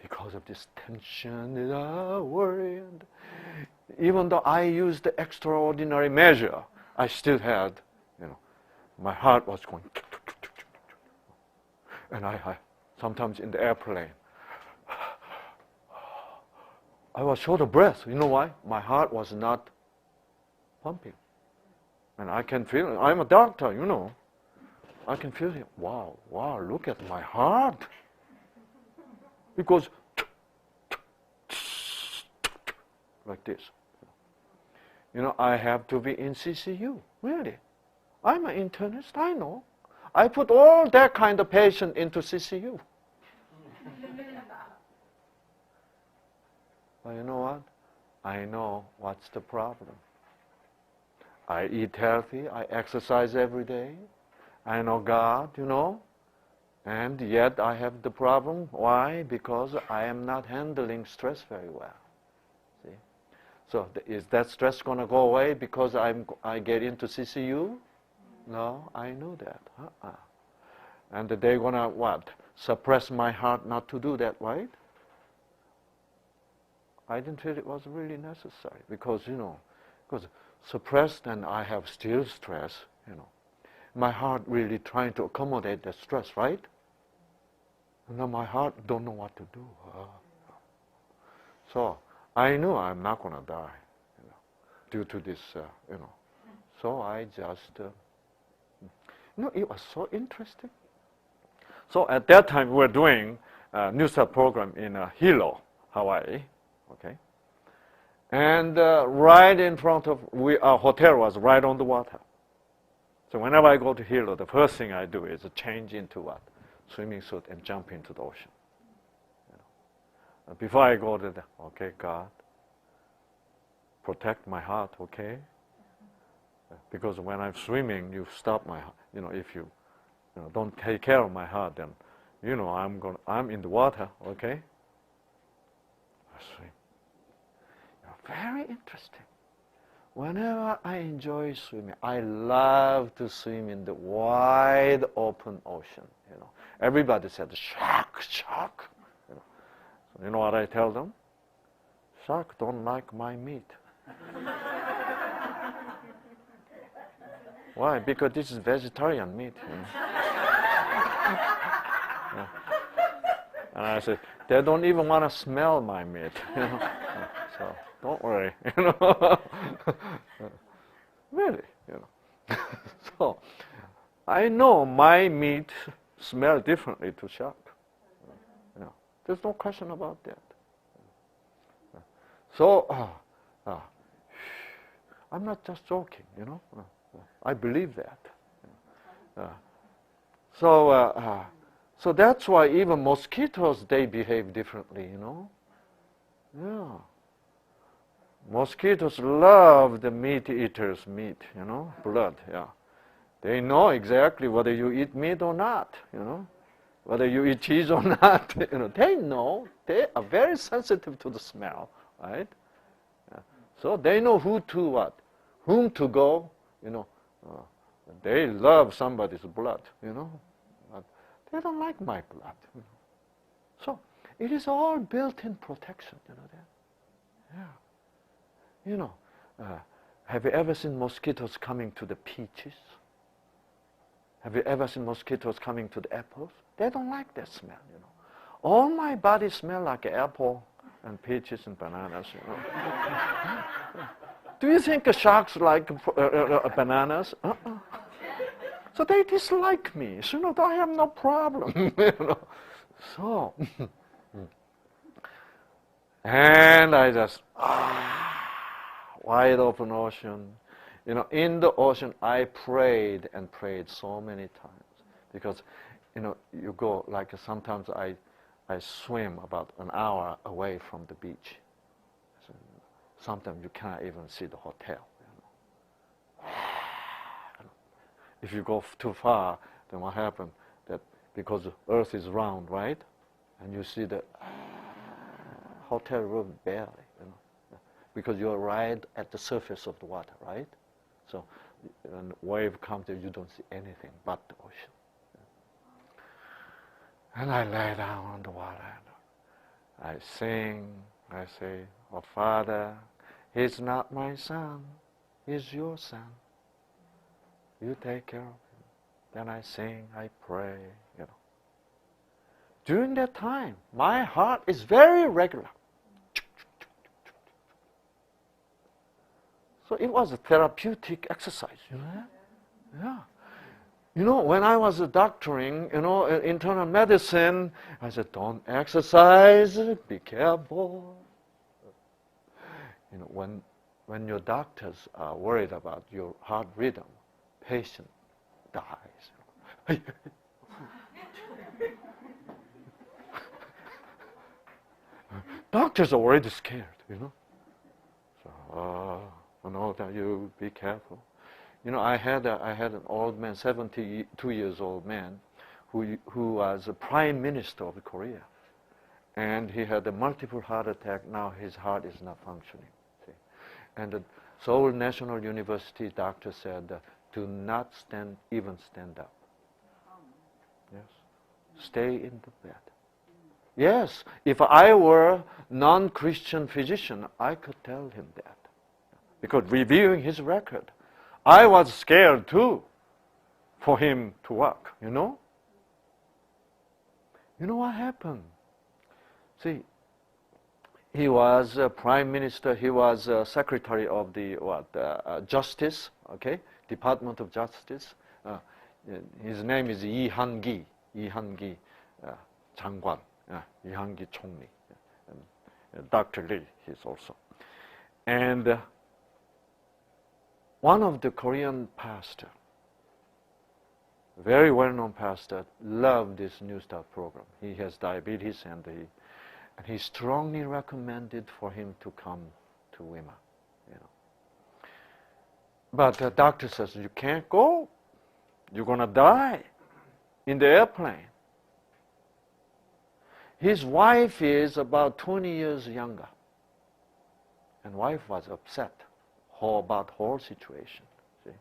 A: Because of this tension and worry. And even though I used the extraordinary measure, I still had, you know, my heart was going. And I sometimes in the airplane, I was short of breath. You know why? My heart was not pumping. And I can feel it. I'm a doctor, you know. I can feel it. Wow, look at my heart. Because like this. You know, I have to be in CCU, really. I'm an internist, I know. I put all that kind of patient into CCU. But you know what? I know what's the problem. I eat healthy, I exercise every day. I know God, you know. And yet I have the problem. Why? Because I am not handling stress very well. See? So is that stress going to go away because I get into CCU? No, I know that. And they're going to what? Suppress my heart not to do that, right? I didn't feel it was really necessary because, you know, because suppressed and I have still stress, you know. My heart really trying to accommodate that stress, right? And now my heart don't know what to do. So I knew I'm not going to die, you know, due to this, you know. So I just, you know, it was so interesting. So at that time we were doing a New Start program in Hilo, Hawaii, okay. And right in front of, our hotel was right on the water. So whenever I go to Hilo, the first thing I do is change into what? Swimming suit and jump into the ocean. You know. And before I go to the, okay, God, protect my heart, okay? Because when I'm swimming, you stop my heart. You know, if you know, don't take care of my heart, then, you know, I'm in the water, okay? I swim. Very interesting. Whenever I enjoy swimming, I love to swim in the wide open ocean. You know, everybody said shark. You know, so you know what I tell them? Shark don't like my meat. Why? Because this is vegetarian meat. You know? Yeah. And I said they don't even want to smell my meat. You know? So. Don't worry, you know. Really, you know. So, I know my meat smells differently to shark. You know, there's no question about that. So, I'm not just joking, you know. I believe that. So that's why even mosquitoes, they behave differently, you know. Yeah. Mosquitoes love the meat eaters' meat, you know, blood, yeah. They know exactly whether you eat meat or not, you know, whether you eat cheese or not, you know. They know. They are very sensitive to the smell, right? Yeah. So they know whom to go, you know. They love somebody's blood, you know. But they don't like my blood, you know. So it is all built-in protection, you know that. Yeah. You know, Have you ever seen mosquitoes coming to the peaches? Have you ever seen mosquitoes coming to the apples? They don't like that smell, you know. All my body smell like apple and peaches and bananas, you know. Do you think sharks like bananas? So they dislike me. So, you know, I have no problem, you know. So, and I just, wide open ocean. You know, in the ocean, I prayed and prayed so many times. Because, you know, you go, like sometimes I swim about an hour away from the beach. So sometimes you cannot even see the hotel. You know. If you go too far, then what happens? That because the earth is round, right? And you see the hotel room barely, you know, because you're right at the surface of the water, right? So when wave comes, you don't see anything but the ocean. And I lay down on the water. I sing. I say, "Oh, Father, he's not my son. He's your son. You take care of him." Then I sing. I pray. You know. During that time, my heart is very regular. So it was a therapeutic exercise. You know that? Yeah. You know, when I was doctoring, you know, internal medicine, I said, "Don't exercise, be careful." You know, when your doctors are worried about your heart rhythm, patient dies. Doctors are already scared, you know. So, no, you be careful. You know, I had an old man, 72 years old man, who was a prime minister of Korea, and he had a multiple heart attack. Now his heart is not functioning. See? And the Seoul National University doctor said, "Do not stand up. Yes, stay in the bed." Yes, if I were non-Christian physician, I could tell him that, because reviewing his record, I was scared too for him to work, you know? You know what happened? See, he was a prime minister, he was a secretary of the Justice, okay? Department of Justice. His name is Lee Han-gi 장관, 이한기 총리. Dr. Lee, he's also. And one of the Korean pastor, very well-known pastor, loved this New Start program. He has diabetes, and he strongly recommended for him to come to WIMA. You know. But the doctor says, "You can't go. You're going to die in the airplane." His wife is about 20 years younger, and wife was upset about the whole situation. See?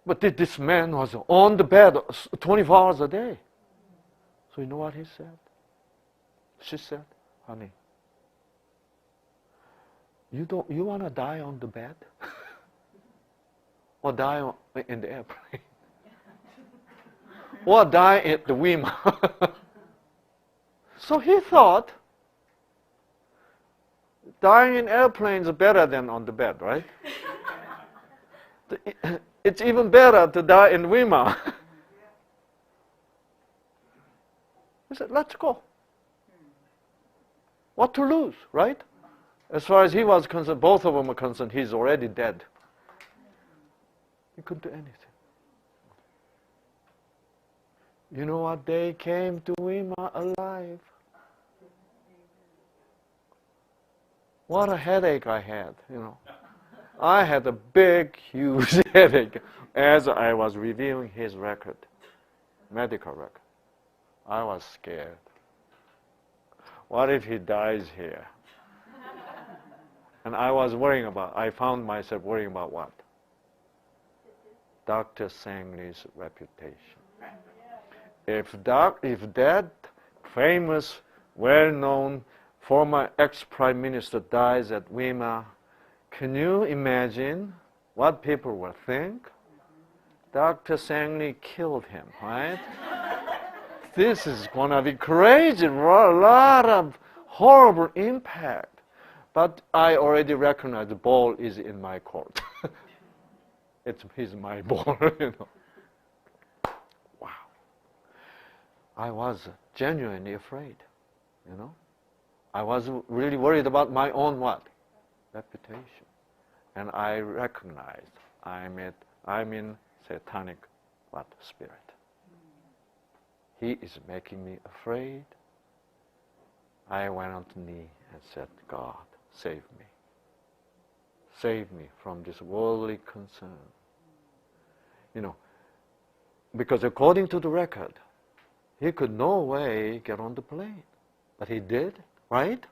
A: But this man was on the bed 24 hours a day. So you know what he said? She said, "Honey, you want to die on the bed? Or die in the airplane? Or die at the WIMA?" So he thought, dying in airplanes is better than on the bed, right? It's even better to die in WIMA. He said, "Let's go." What to lose, right? As far as he was concerned, both of them are concerned, he's already dead. He couldn't do anything. You know what? They came to WIMA alive. What a headache I had, you know. I had a big, huge headache as I was reviewing his record, medical record. I was scared. What if he dies here? And I found myself worrying about what? Dr. Sangli's reputation. If that famous, well-known former ex-prime minister dies at Weimar, can you imagine what people will think? Dr. Sangli killed him, right? This is going to be crazy, a lot of horrible impact. But I already recognize the ball is in my court. He's my ball, you know. Wow. I was genuinely afraid, you know. I was really worried about my own what? Reputation. And I recognized I'm in satanic what? Spirit. He is making me afraid. I went on the knee and said, God, save me. Save me from this worldly concern. You know, because according to the record, he could no way get on the plane. But he did, right?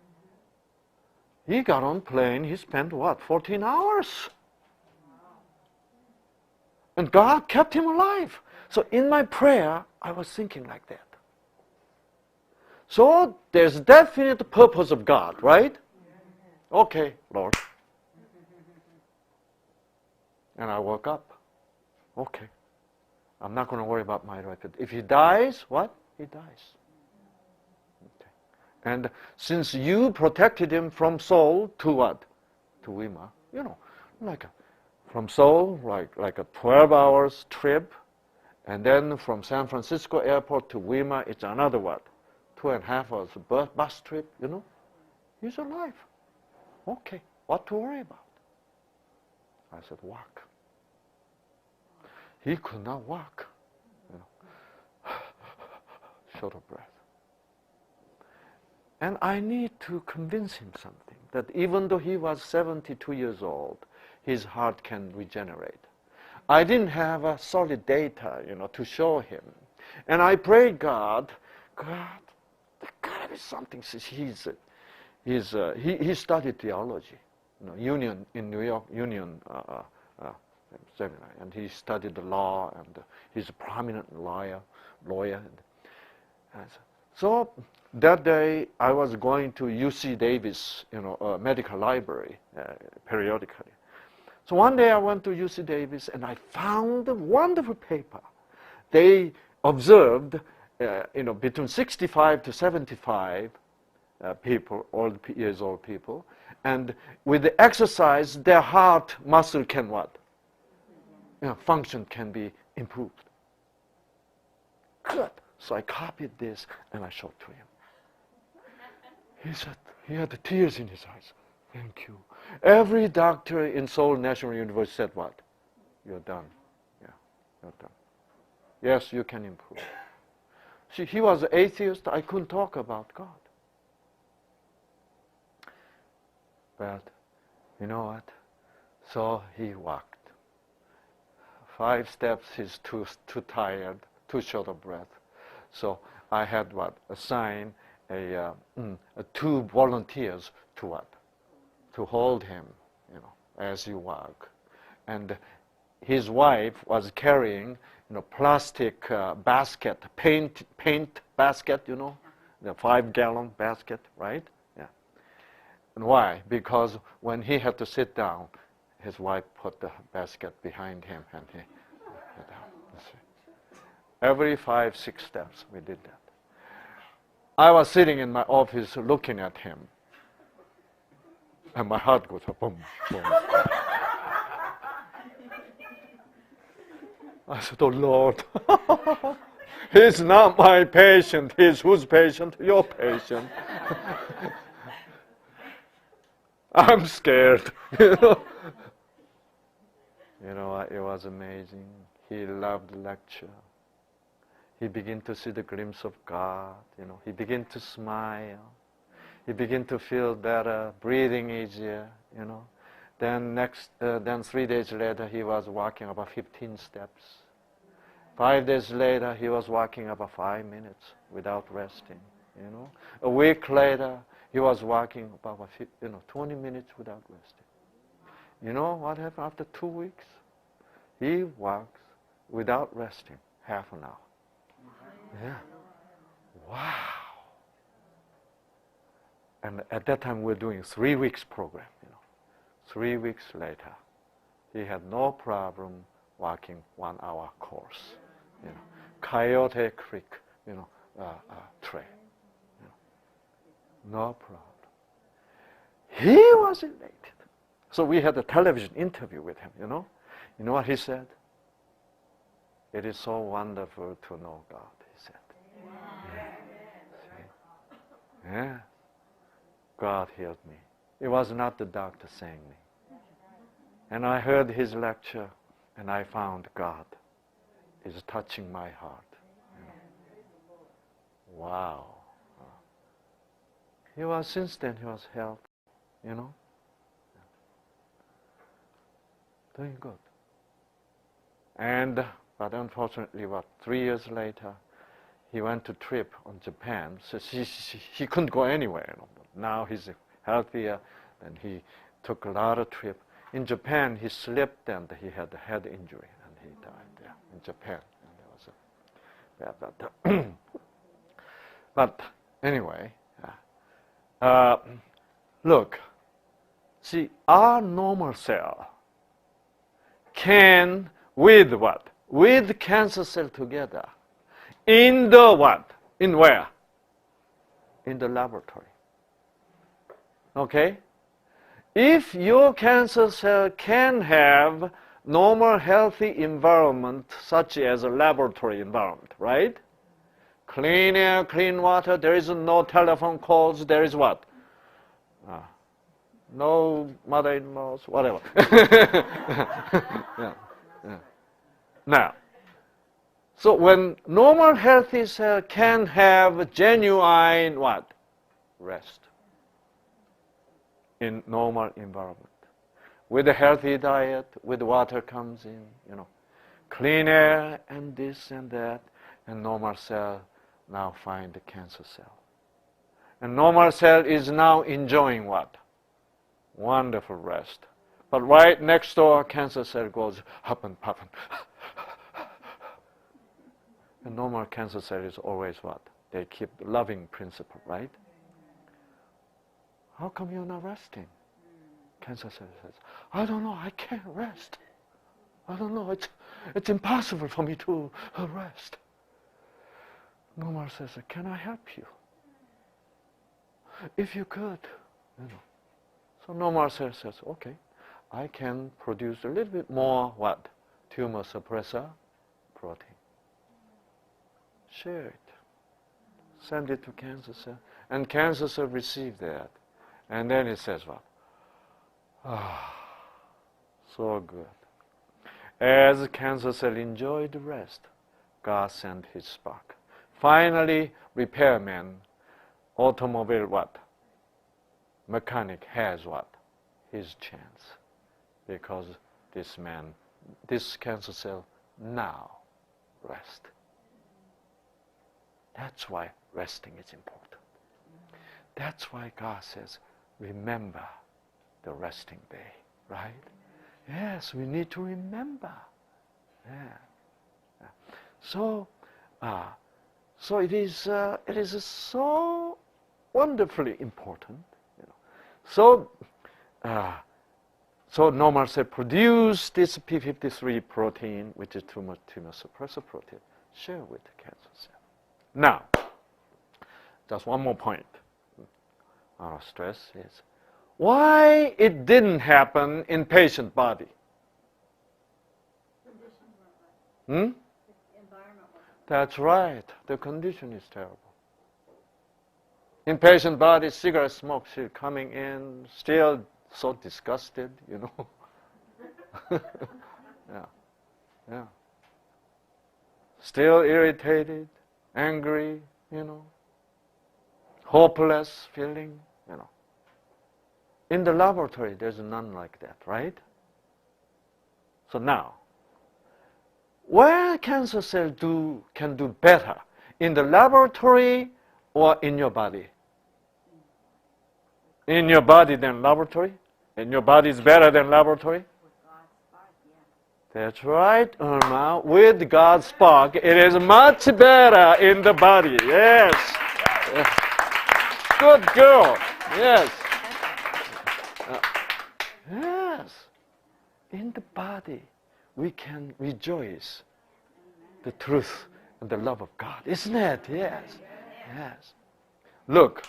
A: He got on plane, he spent what, 14 hours? And God kept him alive. So in my prayer, I was thinking like that. So there's definite purpose of God, right? Okay, Lord. And I woke up. Okay. I'm not going to worry about my record. If he dies, what? He dies. Okay. And since you protected him from Seoul to what? To Weimar. You know, from Seoul, like a 12 hours trip. And then from San Francisco airport to Weimar, it's another what? 2.5 hours bus trip, you know. He's alive. Okay, what to worry about? I said, walk. He could not walk, you know. Short of breath. And I need to convince him something, that even though he was 72 years old, his heart can regenerate. I didn't have a solid data, you know, to show him. And I prayed God, there gotta be something. He studied theology, you know, Union in New York, Union Seminary, and he studied the law, and he's a prominent lawyer. So that day, I was going to UC Davis, you know, medical library periodically. So one day I went to UC Davis and I found a wonderful paper. They observed, you know, between 65 to 75 people, years old people, and with the exercise, their heart muscle can what? You know, function can be improved. Good. So I copied this and I showed to him. He said, he had the tears in his eyes. Thank you. Every doctor in Seoul National University said what? You're done. Yeah, you're done. Yes, you can improve. See, he was an atheist. I couldn't talk about God. But you know what? So he walked. 5 steps, he's too tired, too short of breath. So I had what? Assign 2 volunteers to what? To hold him, you know, as he walked. And his wife was carrying, you know, plastic basket, paint basket, you know, the 5-gallon basket, right? Yeah. And why? Because when he had to sit down, his wife put the basket behind him and he sat down. Every 5-6 steps we did that. I was sitting in my office looking at him. And my heart goes boom, boom. I said, oh Lord, he's not my patient. He's whose patient? Your patient. I'm scared. You know, it was amazing. He loved the lecture. He began to see the glimpse of God. You know, he began to smile. He began to feel better, breathing easier, you know. Then 3 days later, he was walking about 15 steps. 5 days later, he was walking about 5 minutes without resting, you know. A week later, he was walking about 20 minutes without resting. You know what happened after 2 weeks? He walks without resting half an hour. Yeah. Wow. And at that time, we were doing 3 weeks program. 3 weeks later, he had no problem walking 1 hour course. Coyote Creek, trail. No problem. He was elated. So we had a television interview with him, You know what he said? It is so wonderful to know God, he said. Yeah. God healed me. It was not the doctor saying me. And I heard his lecture, and I found God is touching my heart. Wow. Since then, he was healthy, Doing good. But unfortunately, 3 years later, he went to trip on Japan. So he couldn't go anywhere. But now he's healthier, and he took a lot of trip. In Japan, he slipped and he had a head injury, and he died there in Japan. And there was a bad. But anyway, look. See, our normal cell can, with what? With cancer cell together. In the what? In where? In the laboratory. Okay? If your cancer cell can have normal healthy environment such as a laboratory environment, right? Clean air, clean water, there is no telephone calls, there is what? No mother-in-laws, whatever. Yeah. Now, so when normal healthy cell can have genuine what? Rest in normal environment. With a healthy diet, with water comes in, clean air and this and that, and normal cell now find the cancer cell. And normal cell is now enjoying what? Wonderful rest. But right next door, cancer cell goes huffing, puffing. And normal cancer cell is always what? They keep the loving principle, right? How come you're not resting? Cancer cell says, I don't know, I can't rest. I don't know, it's impossible for me to rest. Normal says, can I help you? If you could, So normal cell says, okay, I can produce a little bit more what? Tumor suppressor protein. Share it. Send it to cancer cell. And cancer cell receive that. And then it says what? So good. As cancer cell enjoyed the rest, God sent his spark. Finally, repairman, automobile what? Mechanic has what? His chance. Because this cancer cell now rest. That's why resting is important. That's why God says, remember the resting day, right? Yes, we need to remember. Yeah. So it is so wonderfully important. So normal cell produce this p53 protein, which is tumor suppressor protein, share with the cancer cell. Now, just one more point. Our stress is why it didn't happen in patient body. Environment wasn't. That's right. The condition is terrible. In patient body, cigarette smoke still coming in, still so disgusted, Yeah. Still irritated, angry, hopeless feeling, In the laboratory, there's none like that, right? So now, where cancer cell can do better? In the laboratory or in your body? In your body than laboratory? And your body is better than laboratory? That's right, Irma. With God's spark, it is much better in the body. Yes. Good girl. Yes. Yes. In the body, we can rejoice the truth and the love of God. Isn't it? Yes. Yes. Look,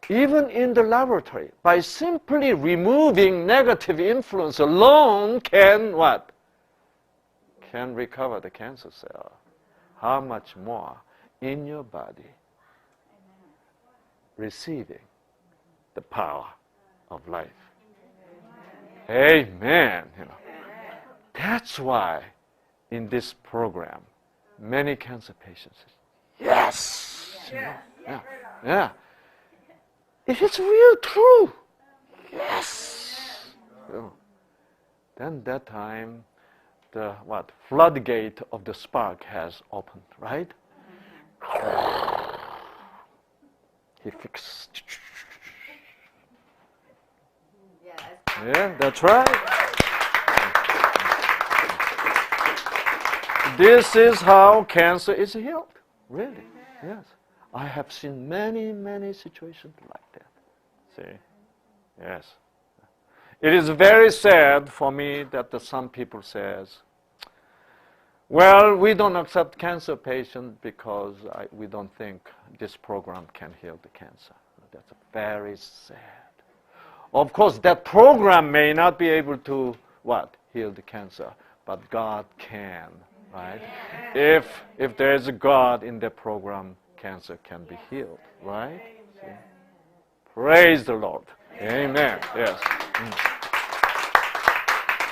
A: even in the laboratory, by simply removing negative influence alone can what? Can recover the cancer cell. How much more in your body receiving the power of life. Amen. You know. That's why in this program, many cancer patients say, yes. You know, yeah. Yeah. If it's real true, yes. You know, then that time, the floodgate of the spark has opened, right? He fixed. Yeah, that's right. This is how cancer is healed. Really, yes. I have seen many, many situations like that. See? Yes. It is very sad for me that some people says, well, we don't accept cancer patients because we don't think this program can heal the cancer. That's very sad. Of course, that program may not be able to, heal the cancer, but God can, right? If there is a God in the program, cancer can be healed, right? See? Praise the Lord. Amen. Yes.